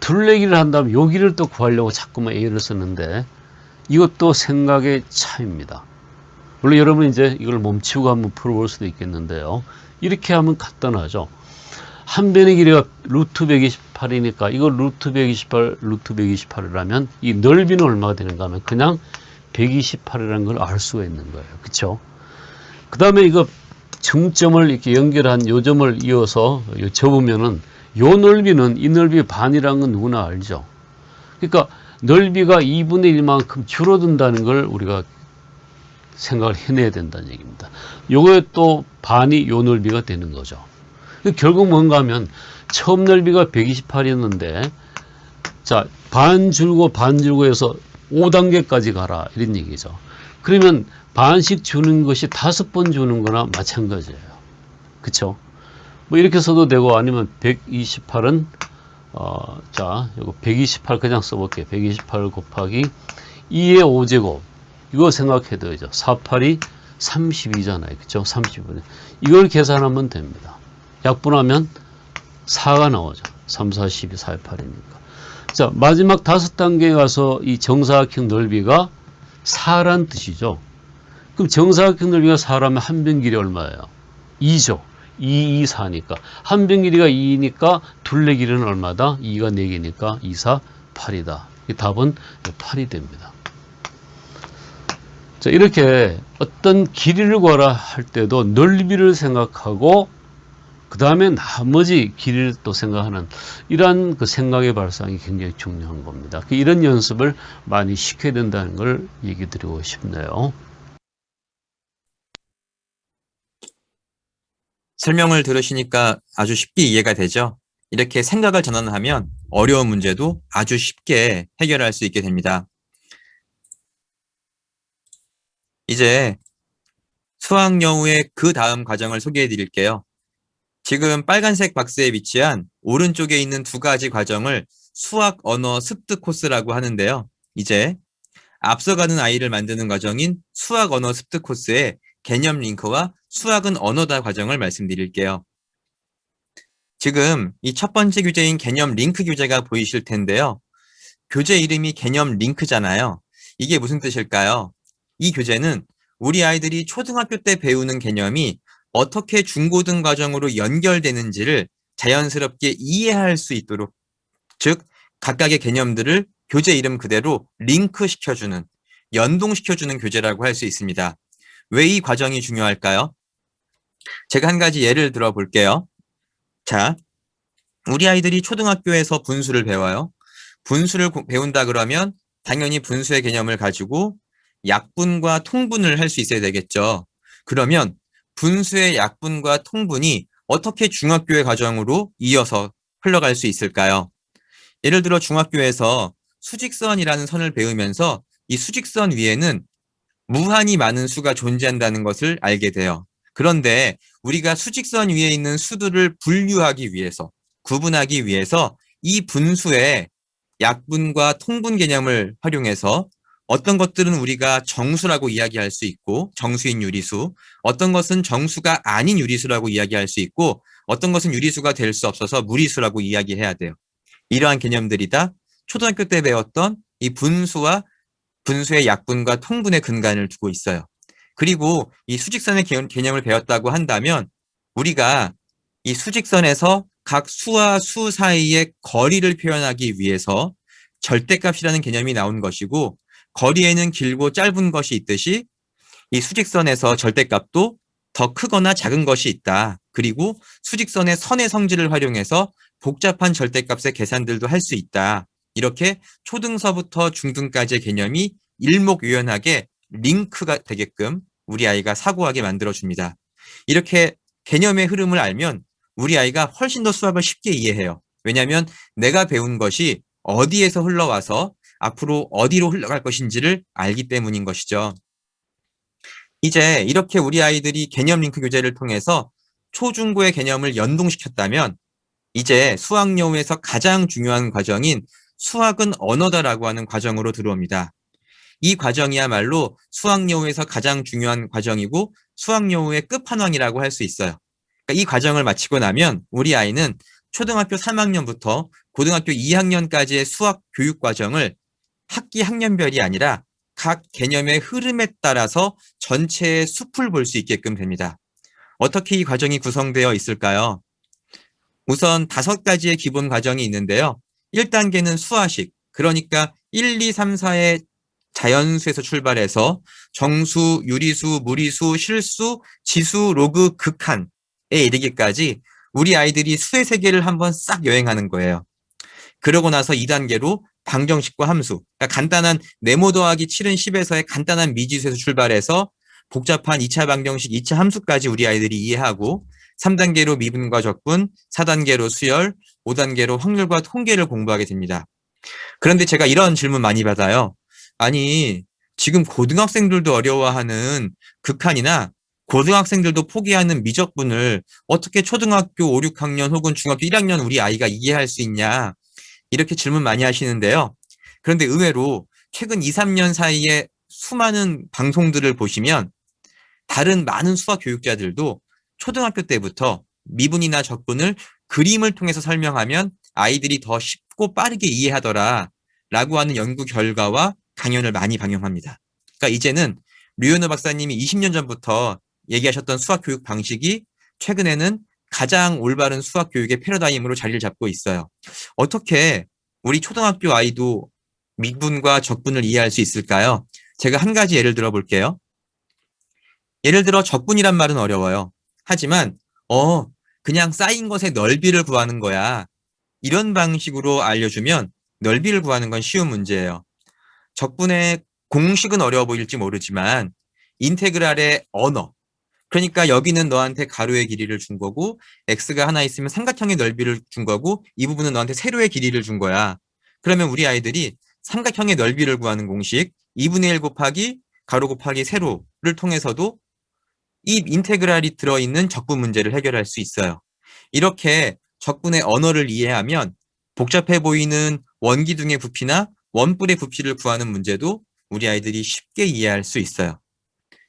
둘레 길이를 한다면 요 길이를 또 구하려고 자꾸만 A를 쓰는데 이것도 생각의 차이입니다. 물론 여러분 이제 이걸 멈추고 한번 풀어볼 수도 있겠는데요. 이렇게 하면 간단하죠. 한 변의 길이가 루트 128이니까 이거 루트 128이라면 이 넓이는 얼마가 되는가 하면 그냥 128이라는 걸 알 수가 있는 거예요. 그쵸? 그 다음에 이거 중점을 이렇게 연결한 요 점을 이어서 접으면은 요 넓이는 이 넓이의 반이라는 건 누구나 알죠. 그러니까 넓이가 2분의 1만큼 줄어든다는 걸 우리가 생각을 해내야 된다는 얘기입니다. 요거에 또 반이 요 넓이가 되는 거죠. 결국 뭔가 하면 처음 넓이가 128이었는데 자, 반 줄고 해서 5단계까지 가라 이런 얘기죠. 그러면 반씩 주는 것이 5번 주는 거나 마찬가지예요. 그쵸? 뭐 이렇게 써도 되고 아니면 128은 자, 이거 128 그냥 써볼게요. 128 곱하기 2의 5제곱 이거 생각해도 되죠. 4, 8이 32잖아요. 그쵸? 32분의 이걸 계산하면 됩니다. 약분하면 4가 나오죠. 3, 4, 12, 4, 8이니까. 자, 마지막 5단계에 가서 이 정사각형 넓이가 4란 뜻이죠. 그럼 정사각형 넓이가 4라면 한 변 길이 얼마예요? 2죠. 2, 2, 4니까. 한 변 길이가 2니까 둘레 길이는 얼마다? 2가 4개니까 2, 4, 8이다. 이 답은 8이 됩니다. 자, 이렇게 어떤 길이를 구하라 할 때도 넓이를 생각하고 그 다음에 나머지 길이를 또 생각하는 이러한 그 생각의 발상이 굉장히 중요한 겁니다. 이런 연습을 많이 시켜야 된다는 걸 얘기 드리고 싶네요. 설명을 들으시니까 아주 쉽게 이해가 되죠? 이렇게 생각을 전환하면 어려운 문제도 아주 쉽게 해결할 수 있게 됩니다. 이제 수학여우의 그 다음 과정을 소개해 드릴게요. 지금 빨간색 박스에 위치한 오른쪽에 있는 두 가지 과정을 수학 언어 습득 코스라고 하는데요. 이제 앞서가는 아이를 만드는 과정인 수학 언어 습득 코스의 개념 링크와 수학은 언어다 과정을 말씀드릴게요. 지금 이 첫 번째 교재인 개념 링크 교재가 보이실 텐데요. 교재 이름이 개념 링크잖아요. 이게 무슨 뜻일까요? 이 교재는 우리 아이들이 초등학교 때 배우는 개념이 어떻게 중고등 과정으로 연결되는지를 자연스럽게 이해할 수 있도록, 즉 각각의 개념들을 교재 이름 그대로 링크시켜주는, 연동시켜주는 교재라고 할 수 있습니다. 왜 이 과정이 중요할까요? 제가 한 가지 예를 들어 볼게요. 자, 우리 아이들이 초등학교에서 분수를 배워요. 분수를 배운다 그러면 당연히 분수의 개념을 가지고 약분과 통분을 할 수 있어야 되겠죠. 그러면 분수의 약분과 통분이 어떻게 중학교의 과정으로 이어서 흘러갈 수 있을까요? 예를 들어 중학교에서 수직선이라는 선을 배우면서 이 수직선 위에는 무한히 많은 수가 존재한다는 것을 알게 돼요. 그런데 우리가 수직선 위에 있는 수들을 분류하기 위해서, 구분하기 위해서 이 분수의 약분과 통분 개념을 활용해서 어떤 것들은 우리가 정수라고 이야기할 수 있고 정수인 유리수, 어떤 것은 정수가 아닌 유리수라고 이야기할 수 있고 어떤 것은 유리수가 될 수 없어서 무리수라고 이야기해야 돼요. 이러한 개념들이 다 초등학교 때 배웠던 이 분수와 분수의 약분과 통분의 근간을 두고 있어요. 그리고 이 수직선의 개념을 배웠다고 한다면 우리가 이 수직선에서 각 수와 수 사이의 거리를 표현하기 위해서 절대값이라는 개념이 나온 것이고 거리에는 길고 짧은 것이 있듯이 이 수직선에서 절대값도 더 크거나 작은 것이 있다. 그리고 수직선의 선의 성질을 활용해서 복잡한 절대값의 계산들도 할 수 있다. 이렇게 초등서부터 중등까지의 개념이 일목요연하게 링크가 되게끔 우리 아이가 사고하게 만들어줍니다. 이렇게 개념의 흐름을 알면 우리 아이가 훨씬 더 수학을 쉽게 이해해요. 왜냐하면 내가 배운 것이 어디에서 흘러와서 앞으로 어디로 흘러갈 것인지를 알기 때문인 것이죠. 이제 이렇게 우리 아이들이 개념 링크 교재를 통해서 초중고의 개념을 연동시켰다면 이제 수학여우에서 가장 중요한 과정인 수학은 언어다라고 하는 과정으로 들어옵니다. 이 과정이야말로 수학여우에서 가장 중요한 과정이고 수학여우의 끝판왕이라고 할 수 있어요. 그러니까 이 과정을 마치고 나면 우리 아이는 초등학교 3학년부터 고등학교 2학년까지의 수학 교육 과정을 학기 학년별이 아니라 각 개념의 흐름에 따라서 전체의 숲을 볼 수 있게끔 됩니다. 어떻게 이 과정이 구성되어 있을까요? 우선 5가지의 기본 과정이 있는데요. 1단계는 수화식, 그러니까 1, 2, 3, 4의 자연수에서 출발해서 정수, 유리수, 무리수, 실수, 지수, 로그, 극한에 이르기까지 우리 아이들이 수의 세계를 한번 싹 여행하는 거예요. 그러고 나서 2단계로 방정식과 함수, 그러니까 간단한 네모 더하기 7은 10에서의 간단한 미지수에서 출발해서 복잡한 2차 방정식, 2차 함수까지 우리 아이들이 이해하고 3단계로 미분과 적분, 4단계로 수열, 5단계로 확률과 통계를 공부하게 됩니다. 그런데 제가 이런 질문 많이 받아요. 아니, 지금 고등학생들도 어려워하는 극한이나 고등학생들도 포기하는 미적분을 어떻게 초등학교 5, 6학년 혹은 중학교 1학년 우리 아이가 이해할 수 있냐? 이렇게 질문 많이 하시는데요. 그런데 의외로 최근 2, 3년 사이에 수많은 방송들을 보시면 다른 많은 수학 교육자들도 초등학교 때부터 미분이나 적분을 그림을 통해서 설명하면 아이들이 더 쉽고 빠르게 이해하더라 라고 하는 연구 결과와 강연을 많이 방영합니다. 그러니까 이제는 류현우 박사님이 20년 전부터 얘기하셨던 수학 교육 방식이 최근에는 가장 올바른 수학 교육의 패러다임으로 자리를 잡고 있어요. 어떻게 우리 초등학교 아이도 미분과 적분을 이해할 수 있을까요? 제가 한 가지 예를 들어 볼게요. 예를 들어 적분이란 말은 어려워요. 하지만 그냥 쌓인 것의 넓이를 구하는 거야. 이런 방식으로 알려주면 넓이를 구하는 건 쉬운 문제예요. 적분의 공식은 어려워 보일지 모르지만 인테그랄의 언어, 그러니까 여기는 너한테 가로의 길이를 준 거고 x가 하나 있으면 삼각형의 넓이를 준 거고 이 부분은 너한테 세로의 길이를 준 거야. 그러면 우리 아이들이 삼각형의 넓이를 구하는 공식 2분의 1 곱하기 가로 곱하기 세로를 통해서도 이 인테그랄이 들어있는 적분 문제를 해결할 수 있어요. 이렇게 적분의 언어를 이해하면 복잡해 보이는 원기둥의 부피나 원뿔의 부피를 구하는 문제도 우리 아이들이 쉽게 이해할 수 있어요.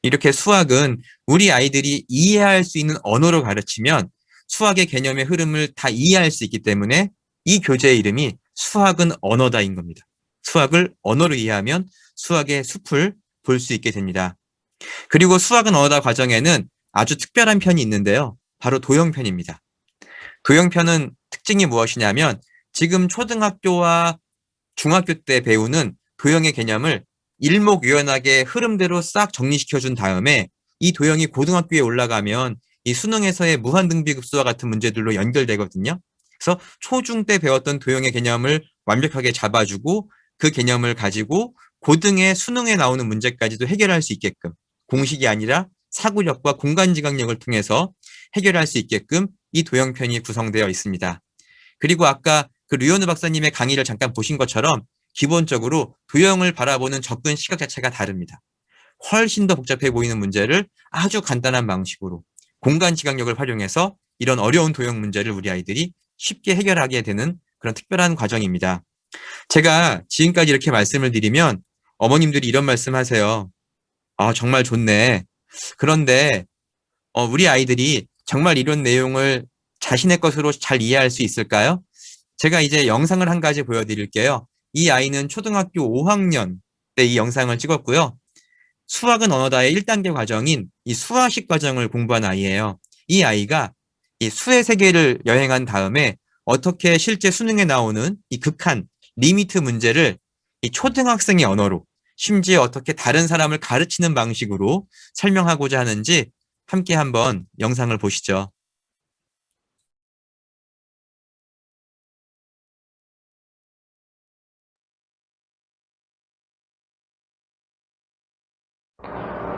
이렇게 수학은 우리 아이들이 이해할 수 있는 언어로 가르치면 수학의 개념의 흐름을 다 이해할 수 있기 때문에 이 교재의 이름이 수학은 언어다인 겁니다. 수학을 언어로 이해하면 수학의 숲을 볼 수 있게 됩니다. 그리고 수학은 언어다 과정에는 아주 특별한 편이 있는데요. 바로 도형편입니다. 도형편은 특징이 무엇이냐면 지금 초등학교와 중학교 때 배우는 도형의 개념을 일목요연하게 흐름대로 싹 정리시켜준 다음에 이 도형이 고등학교에 올라가면 이 수능에서의 무한등비급수와 같은 문제들로 연결되거든요. 그래서 초중 때 배웠던 도형의 개념을 완벽하게 잡아주고 그 개념을 가지고 고등의 수능에 나오는 문제까지도 해결할 수 있게끔 공식이 아니라 사고력과 공간지각력을 통해서 해결할 수 있게끔 이 도형편이 구성되어 있습니다. 그리고 아까 그 류현우 박사님의 강의를 잠깐 보신 것처럼 기본적으로 도형을 바라보는 접근 시각 자체가 다릅니다. 훨씬 더 복잡해 보이는 문제를 아주 간단한 방식으로 공간 지각력을 활용해서 이런 어려운 도형 문제를 우리 아이들이 쉽게 해결하게 되는 그런 특별한 과정입니다. 제가 지금까지 이렇게 말씀을 드리면 어머님들이 이런 말씀하세요. 아, 정말 좋네. 그런데 우리 아이들이 정말 이런 내용을 자신의 것으로 잘 이해할 수 있을까요? 제가 이제 영상을 한 가지 보여드릴게요. 이 아이는 초등학교 5학년 때 이 영상을 찍었고요. 수학은 언어다의 1단계 과정인 이 수화식 과정을 공부한 아이예요. 이 아이가 이 수의 세계를 여행한 다음에 어떻게 실제 수능에 나오는 이 극한 리미트 문제를 이 초등학생의 언어로 심지어 어떻게 다른 사람을 가르치는 방식으로 설명하고자 하는지 함께 한번 영상을 보시죠.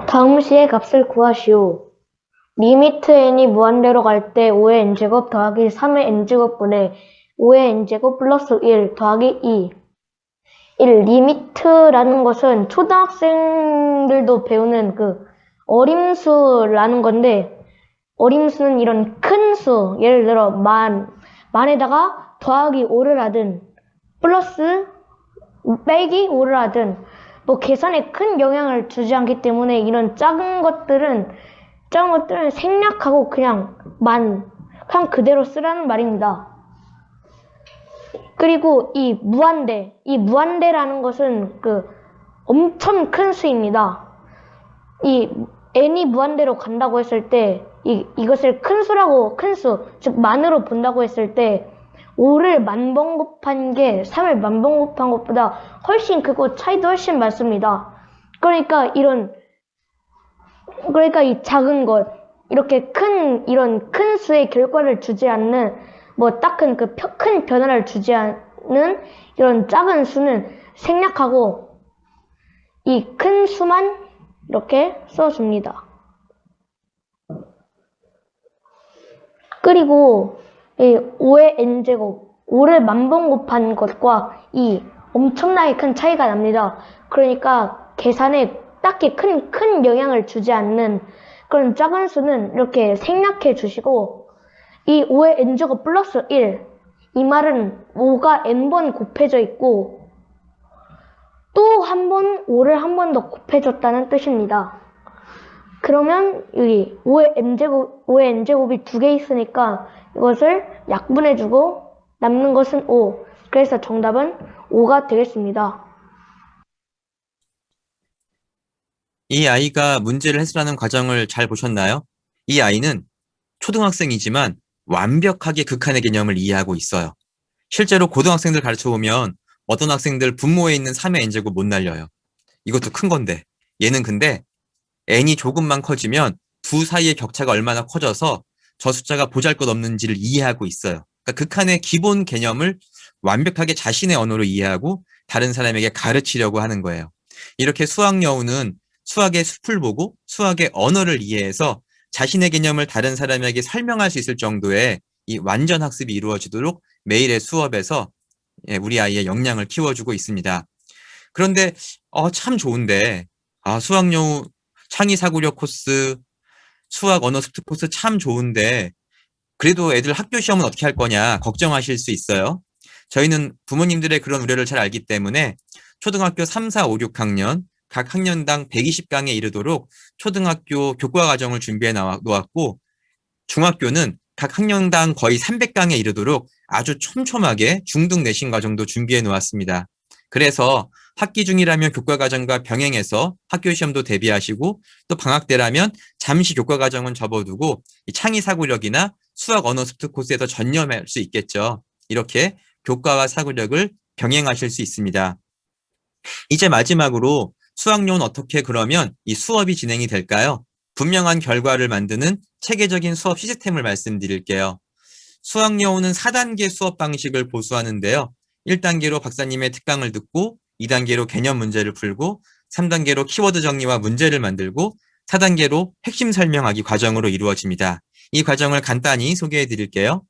다음 시의 값을 구하시오. 리미트 n이 무한대로 갈 때 5의 n제곱 더하기 3의 n제곱분의 5의 n제곱 플러스 1 더하기 2. 1. 리미트라는 것은 초등학생들도 배우는 그 어림수라는 건데, 어림수는 이런 큰 수, 예를 들어 만에다가 더하기 5를 하든 플러스 빼기 5를 하든 뭐 계산에 큰 영향을 주지 않기 때문에 이런 작은 것들은 생략하고 그냥 그대로 쓰라는 말입니다. 그리고 이 무한대라는 것은 그 엄청 큰 수입니다. 이 n이 무한대로 간다고 했을 때 이것을 큰 수, 즉 만으로 본다고 했을 때 5를 만번 곱한 게 3을 만번 곱한 것보다 훨씬 크고 차이도 훨씬 많습니다. 그러니까 이 작은 것, 이런 큰 수의 결과를 주지 않는, 뭐 딱 큰 변화를 주지 않는 이런 작은 수는 생략하고 이 큰 수만 이렇게 써줍니다. 그리고 이 5의 n제곱, 5를 만번 곱한 것과 이 엄청나게 큰 차이가 납니다. 그러니까 계산에 딱히 큰 영향을 주지 않는 그런 작은 수는 이렇게 생략해 주시고, 이 5의 n제곱 플러스 1, 이 말은 5가 n번 곱해져 있고 또 5를 한 번 더 곱해줬다는 뜻입니다. 그러면 여기 5의 n제곱이 2개 있으니까 이것을 약분해주고 남는 것은 5. 그래서 정답은 5가 되겠습니다. 이 아이가 문제를 해설하는 과정을 잘 보셨나요? 이 아이는 초등학생이지만 완벽하게 극한의 개념을 이해하고 있어요. 실제로 고등학생들 가르쳐보면 어떤 학생들 분모에 있는 3의 n제곱 못 날려요. 이것도 큰 건데. 얘는 근데 n이 조금만 커지면 두 사이의 격차가 얼마나 커져서 저 숫자가 보잘것없는지를 이해하고 있어요. 그러니까 극한의 기본 개념을 완벽하게 자신의 언어로 이해하고 다른 사람에게 가르치려고 하는 거예요. 이렇게 수학 여우는 수학의 숲을 보고 수학의 언어를 이해해서 자신의 개념을 다른 사람에게 설명할 수 있을 정도의 이 완전 학습이 이루어지도록 매일의 수업에서 우리 아이의 역량을 키워주고 있습니다. 그런데 참 좋은데 수학 여우 창의 사고력 코스, 수학 언어 습득 코스 참 좋은데 그래도 애들 학교 시험은 어떻게 할 거냐 걱정하실 수 있어요. 저희는 부모님들의 그런 우려를 잘 알기 때문에 초등학교 3, 4, 5, 6학년 각 학년당 120강에 이르도록 초등학교 교과 과정을 준비해 놓았고 중학교는 각 학년당 거의 300강에 이르도록 아주 촘촘하게 중등 내신 과정도 준비해 놓았습니다. 그래서 학기 중이라면 교과 과정과 병행해서 학교 시험도 대비하시고 또 방학 때라면 잠시 교과 과정은 접어두고 창의 사고력이나 수학 언어 습득 코스에서 전념할 수 있겠죠. 이렇게 교과와 사고력을 병행하실 수 있습니다. 이제 마지막으로 수학료는 어떻게 그러면 이 수업이 진행이 될까요? 분명한 결과를 만드는 체계적인 수업 시스템을 말씀드릴게요. 수학여우는 4단계 수업 방식을 보수하는데요. 1단계로 박사님의 특강을 듣고 2단계로 개념 문제를 풀고 3단계로 키워드 정리와 문제를 만들고 4단계로 핵심 설명하기 과정으로 이루어집니다. 이 과정을 간단히 소개해 드릴게요.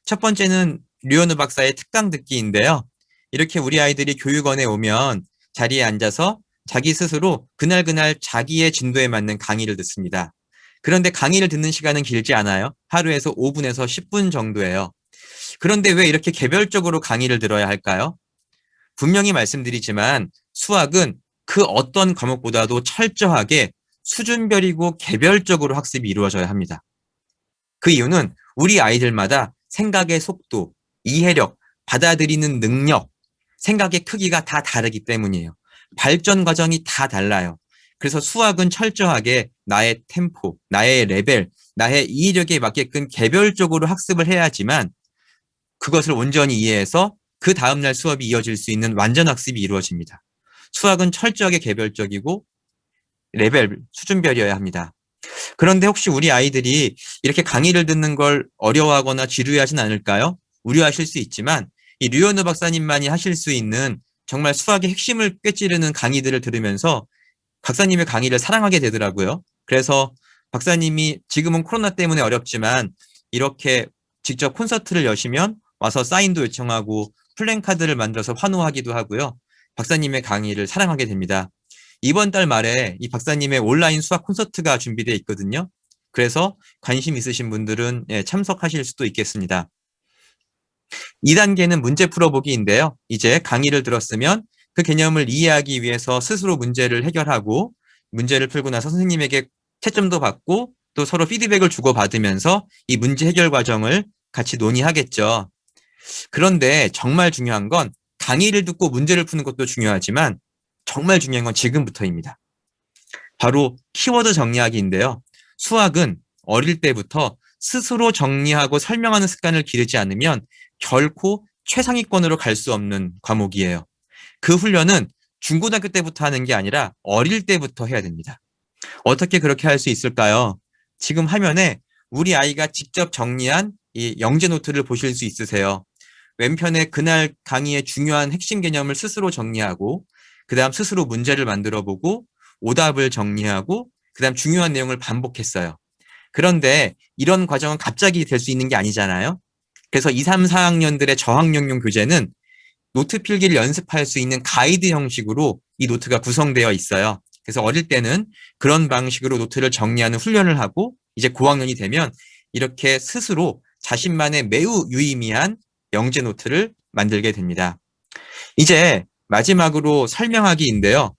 첫 번째는 류현우 박사의 특강 듣기인데요. 이렇게 우리 아이들이 교육원에 오면 자리에 앉아서 자기 스스로 그날 자기의 진도에 맞는 강의를 듣습니다. 그런데 강의를 듣는 시간은 길지 않아요. 하루에서 5분에서 10분 정도예요. 그런데 왜 이렇게 개별적으로 강의를 들어야 할까요? 분명히 말씀드리지만 수학은 그 어떤 과목보다도 철저하게 수준별이고 개별적으로 학습이 이루어져야 합니다. 그 이유는 우리 아이들마다 생각의 속도, 이해력, 받아들이는 능력, 생각의 크기가 다 다르기 때문이에요. 발전 과정이 다 달라요. 그래서 수학은 철저하게 나의 템포, 나의 레벨, 나의 이해력에 맞게끔 개별적으로 학습을 해야지만 그것을 온전히 이해해서 그 다음날 수업이 이어질 수 있는 완전 학습이 이루어집니다. 수학은 철저하게 개별적이고 레벨, 수준별이어야 합니다. 그런데 혹시 우리 아이들이 이렇게 강의를 듣는 걸 어려워하거나 지루해하진 않을까요? 우려하실 수 있지만 이 류현우 박사님만이 하실 수 있는 정말 수학의 핵심을 꿰찌르는 강의들을 들으면서 박사님의 강의를 사랑하게 되더라고요. 그래서 박사님이 지금은 코로나 때문에 어렵지만 이렇게 직접 콘서트를 여시면 와서 사인도 요청하고 플랜카드를 만들어서 환호하기도 하고요. 박사님의 강의를 사랑하게 됩니다. 이번 달 말에 이 박사님의 온라인 수학 콘서트가 준비되어 있거든요. 그래서 관심 있으신 분들은 참석하실 수도 있겠습니다. 2단계는 문제 풀어보기인데요. 이제 강의를 들었으면 그 개념을 이해하기 위해서 스스로 문제를 해결하고 문제를 풀고 나서 선생님에게 채점도 받고 또 서로 피드백을 주고받으면서 이 문제 해결 과정을 같이 논의하겠죠. 그런데 정말 중요한 건 강의를 듣고 문제를 푸는 것도 중요하지만 정말 중요한 건 지금부터입니다. 바로 키워드 정리하기인데요. 수학은 어릴 때부터 스스로 정리하고 설명하는 습관을 기르지 않으면 결코 최상위권으로 갈 수 없는 과목이에요. 그 훈련은 중고등학교 때부터 하는 게 아니라 어릴 때부터 해야 됩니다. 어떻게 그렇게 할 수 있을까요? 지금 화면에 우리 아이가 직접 정리한 이 영재 노트를 보실 수 있으세요. 왼편에 그날 강의의 중요한 핵심 개념을 스스로 정리하고 그 다음 스스로 문제를 만들어 보고 오답을 정리하고 그 다음 중요한 내용을 반복했어요. 그런데 이런 과정은 갑자기 될 수 있는 게 아니잖아요. 그래서 2, 3, 4학년들의 저학년용 교재는 노트 필기를 연습할 수 있는 가이드 형식으로 이 노트가 구성되어 있어요. 그래서 어릴 때는 그런 방식으로 노트를 정리하는 훈련을 하고 이제 고학년이 되면 이렇게 스스로 자신만의 매우 유의미한 영재 노트를 만들게 됩니다. 이제 마지막으로 설명하기인데요.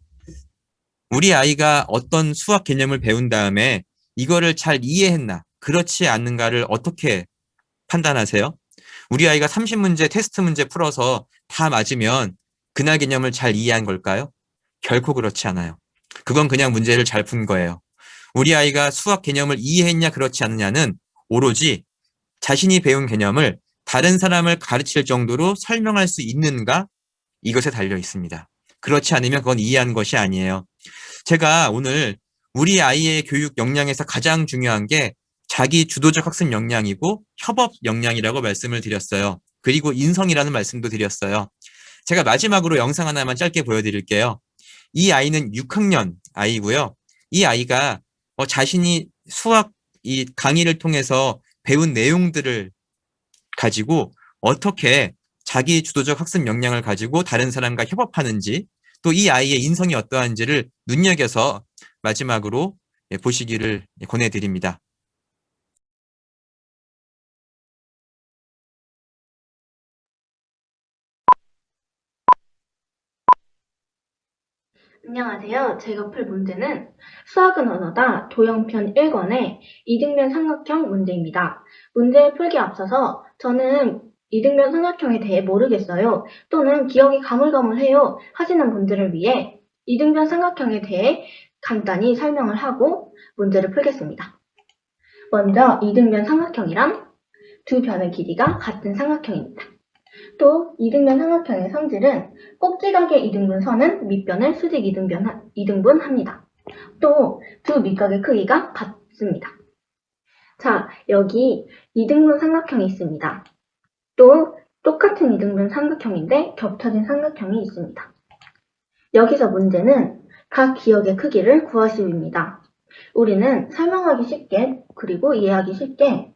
우리 아이가 어떤 수학 개념을 배운 다음에 이거를 잘 이해했나, 그렇지 않는가를 어떻게 판단하세요? 우리 아이가 30문제 테스트 문제 풀어서 다 맞으면 그날 개념을 잘 이해한 걸까요? 결코 그렇지 않아요. 그건 그냥 문제를 잘 푼 거예요. 우리 아이가 수학 개념을 이해했냐 그렇지 않느냐는 오로지 자신이 배운 개념을 다른 사람을 가르칠 정도로 설명할 수 있는가, 이것에 달려 있습니다. 그렇지 않으면 그건 이해한 것이 아니에요. 제가 오늘 우리 아이의 교육 역량에서 가장 중요한 게 자기 주도적 학습 역량이고 협업 역량이라고 말씀을 드렸어요. 그리고 인성이라는 말씀도 드렸어요. 제가 마지막으로 영상 하나만 짧게 보여드릴게요. 이 아이는 6학년 아이고요. 이 아이가 자신이 수학 이 강의를 통해서 배운 내용들을 가지고 어떻게 자기 주도적 학습 역량을 가지고 다른 사람과 협업하는지, 또 이 아이의 인성이 어떠한지를 눈여겨서 마지막으로 보시기를 권해드립니다. 안녕하세요. 제가 풀 문제는 수학은 언어다 도형편 1권의 이등변 삼각형 문제입니다. 문제 풀기 앞서서 저는 이등변 삼각형에 대해 모르겠어요. 또는 기억이 가물가물해요 하시는 분들을 위해 이등변 삼각형에 대해 간단히 설명을 하고 문제를 풀겠습니다. 먼저 이등변 삼각형이란 두 변의 길이가 같은 삼각형입니다. 또 이등변 삼각형의 성질은 꼭지각의 이등분선은 밑변을 수직 이등분합니다. 또 두 밑각의 크기가 같은 있습니다. 자, 여기 이등분 삼각형이 있습니다. 또 똑같은 이등분 삼각형인데 겹쳐진 삼각형이 있습니다. 여기서 문제는 각 기역의 크기를 구하시오입니다. 우리는 설명하기 쉽게 그리고 이해하기 쉽게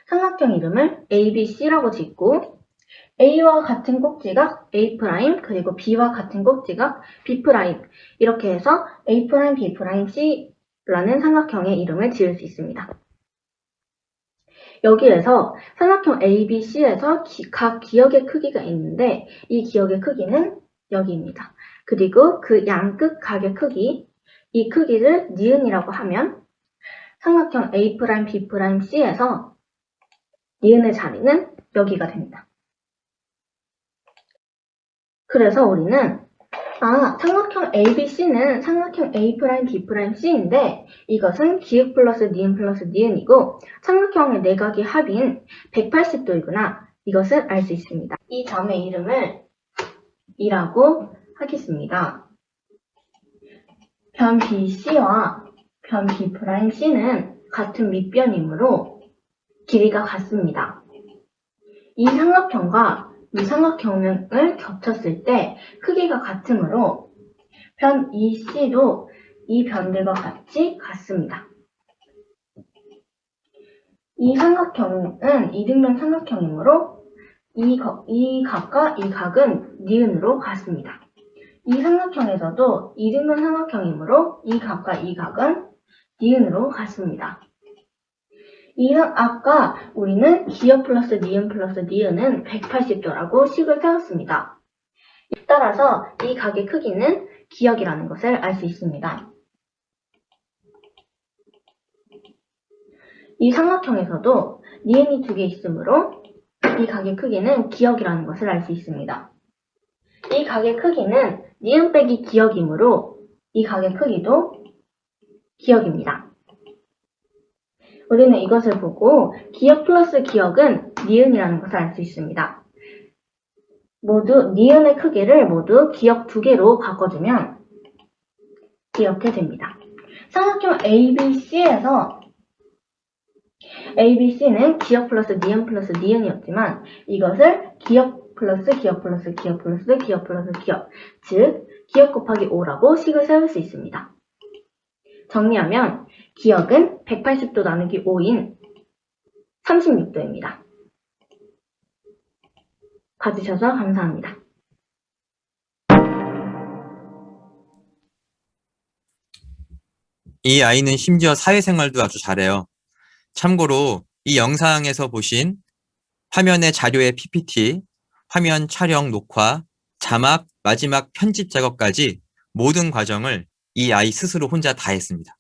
삼각형 이름을 ABC라고 짓고 A와 같은 꼭지각 A' 그리고 B와 같은 꼭지각 B' 이렇게 해서 A', B', C라는 삼각형의 이름을 지을 수 있습니다. 여기에서 삼각형 ABC에서 각 기역의 크기가 있는데 이 기역의 크기는 여기입니다. 그리고 그 양끝 각의 크기, 이 크기를 니은이라고 하면 삼각형 A', B', C에서 니은의 자리는 여기가 됩니다. 그래서 우리는 삼각형 ABC는 삼각형 A', B', C인데 이것은 기역 플러스 니은 플러스 니은이고 삼각형의 내각의 합인 180도이구나. 이것을 알 수 있습니다. 이 점의 이름을 E라고 하겠습니다. 변 BC와 변 B'C는 같은 밑변이므로 길이가 같습니다. 이 삼각형과 이 삼각형을 겹쳤을 때 크기가 같으므로 변 EC도 이 변들과 같이 같습니다. 이 삼각형은 이등변 삼각형이므로 이 각과 이 각은 니은으로 같습니다. 이 삼각형에서도 이등변 삼각형이므로 이 각과 이 각은 니은으로 같습니다. 아까 우리는 기역 플러스 니은 니은은 180도라고 식을 세웠습니다. 따라서 이 각의 크기는 기역이라는 것을 알 수 있습니다. 이 삼각형에서도 니은이 2개 있으므로 이 각의 크기는 기역이라는 것을 알 수 있습니다. 이 각의 크기는 니은 빼기 기역이므로 이 각의 크기도 기역입니다. 우리는 이것을 보고 기역 플러스 기역은 니은이라는 것을 알 수 있습니다. 니은의 크기를 모두 기역 2개로 바꿔주면 이렇게 됩니다. 삼각형 ABC에서 ABC는 기역 플러스 니은이었지만 이것을 기역 플러스 기역 플러스 기역 플러스 기역 플러스 기역, 즉 기역 곱하기 5라고 식을 세울 수 있습니다. 정리하면 기역은 180도 나누기 5인 36도입니다. 봐주셔서 감사합니다. 이 아이는 심지어 사회생활도 아주 잘해요. 참고로 이 영상에서 보신 화면의 자료의 PPT, 화면 촬영 녹화, 자막, 마지막 편집 작업까지 모든 과정을 이 아이 스스로 혼자 다 했습니다.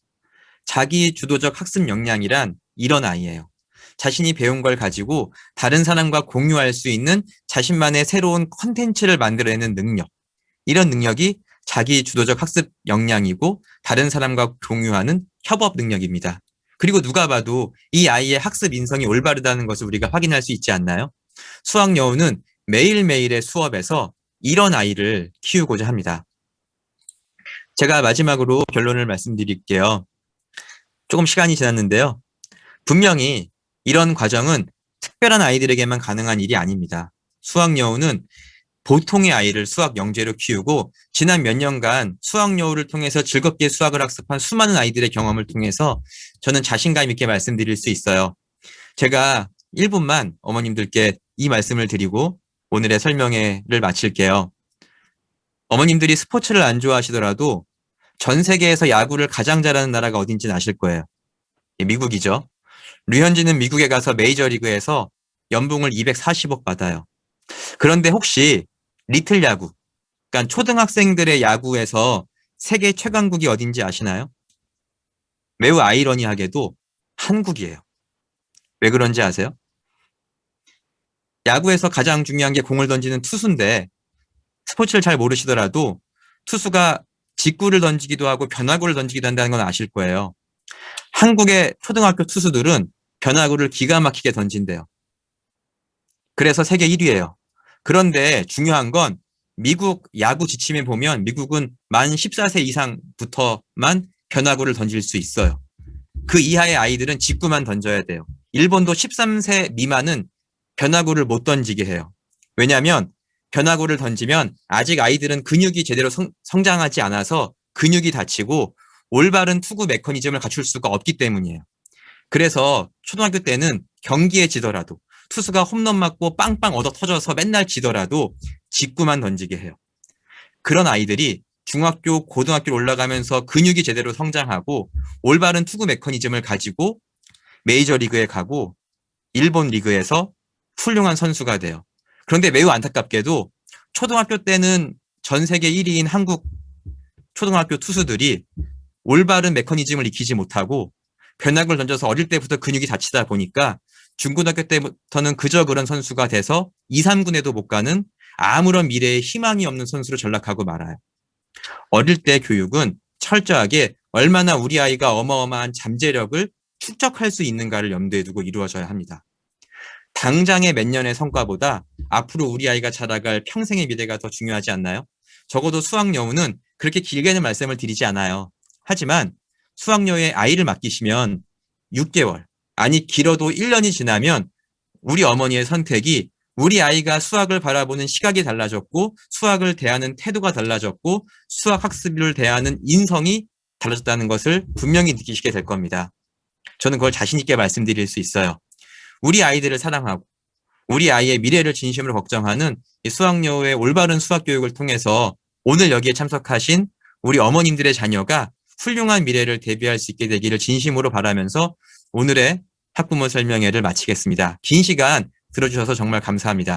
자기 주도적 학습 역량이란 이런 아이예요. 자신이 배운 걸 가지고 다른 사람과 공유할 수 있는 자신만의 새로운 컨텐츠를 만들어내는 능력. 이런 능력이 자기 주도적 학습 역량이고 다른 사람과 공유하는 협업 능력입니다. 그리고 누가 봐도 이 아이의 학습 인성이 올바르다는 것을 우리가 확인할 수 있지 않나요? 수학여우는 매일매일의 수업에서 이런 아이를 키우고자 합니다. 제가 마지막으로 결론을 말씀드릴게요. 조금 시간이 지났는데요. 분명히 이런 과정은 특별한 아이들에게만 가능한 일이 아닙니다. 수학여우는 보통의 아이를 수학 영재로 키우고 지난 몇 년간 수학여우를 통해서 즐겁게 수학을 학습한 수많은 아이들의 경험을 통해서 저는 자신감 있게 말씀드릴 수 있어요. 제가 1분만 어머님들께 이 말씀을 드리고 오늘의 설명회를 마칠게요. 어머님들이 스포츠를 안 좋아하시더라도 전 세계에서 야구를 가장 잘하는 나라가 어딘지는 아실 거예요. 미국이죠. 류현진은 미국에 가서 메이저리그에서 연봉을 240억 받아요. 그런데 혹시 리틀 야구, 그러니까 초등학생들의 야구에서 세계 최강국이 어딘지 아시나요? 매우 아이러니하게도 한국이에요. 왜 그런지 아세요? 야구에서 가장 중요한 게 공을 던지는 투수인데 스포츠를 잘 모르시더라도 투수가 직구를 던지기도 하고 변화구를 던지기도 한다는 건 아실 거예요. 한국의 초등학교 투수들은 변화구를 기가 막히게 던진대요. 그래서 세계 1위예요. 그런데 중요한 건 미국 야구 지침에 보면 미국은 만 14세 이상부터만 변화구를 던질 수 있어요. 그 이하의 아이들은 직구만 던져야 돼요. 일본도 13세 미만은 변화구를 못 던지게 해요. 왜냐하면 변화구를 던지면 아직 아이들은 근육이 제대로 성장하지 않아서 근육이 다치고 올바른 투구 메커니즘을 갖출 수가 없기 때문이에요. 그래서 초등학교 때는 경기에 지더라도 투수가 홈런 맞고 빵빵 얻어 터져서 맨날 지더라도 직구만 던지게 해요. 그런 아이들이 중학교, 고등학교로 올라가면서 근육이 제대로 성장하고 올바른 투구 메커니즘을 가지고 메이저리그에 가고 일본 리그에서 훌륭한 선수가 돼요. 그런데 매우 안타깝게도 초등학교 때는 전 세계 1위인 한국 초등학교 투수들이 올바른 메커니즘을 익히지 못하고 변화구를 던져서 어릴 때부터 근육이 다치다 보니까 중고등학교 때부터는 그저 그런 선수가 돼서 2, 3군에도 못 가는 아무런 미래에 희망이 없는 선수로 전락하고 말아요. 어릴 때 교육은 철저하게 얼마나 우리 아이가 어마어마한 잠재력을 축적할 수 있는가를 염두에 두고 이루어져야 합니다. 당장의 몇 년의 성과보다 앞으로 우리 아이가 자라갈 평생의 미래가 더 중요하지 않나요? 적어도 수학여우는 그렇게 길게는 말씀을 드리지 않아요. 하지만 수학여우에 아이를 맡기시면 6개월, 아니 길어도 1년이 지나면 우리 어머니의 선택이 우리 아이가 수학을 바라보는 시각이 달라졌고 수학을 대하는 태도가 달라졌고 수학 학습을 대하는 인성이 달라졌다는 것을 분명히 느끼시게 될 겁니다. 저는 그걸 자신 있게 말씀드릴 수 있어요. 우리 아이들을 사랑하고 우리 아이의 미래를 진심으로 걱정하는 이 수학여우의 올바른 수학 교육을 통해서 오늘 여기에 참석하신 우리 어머님들의 자녀가 훌륭한 미래를 대비할 수 있게 되기를 진심으로 바라면서 오늘의 학부모 설명회를 마치겠습니다. 긴 시간 들어주셔서 정말 감사합니다.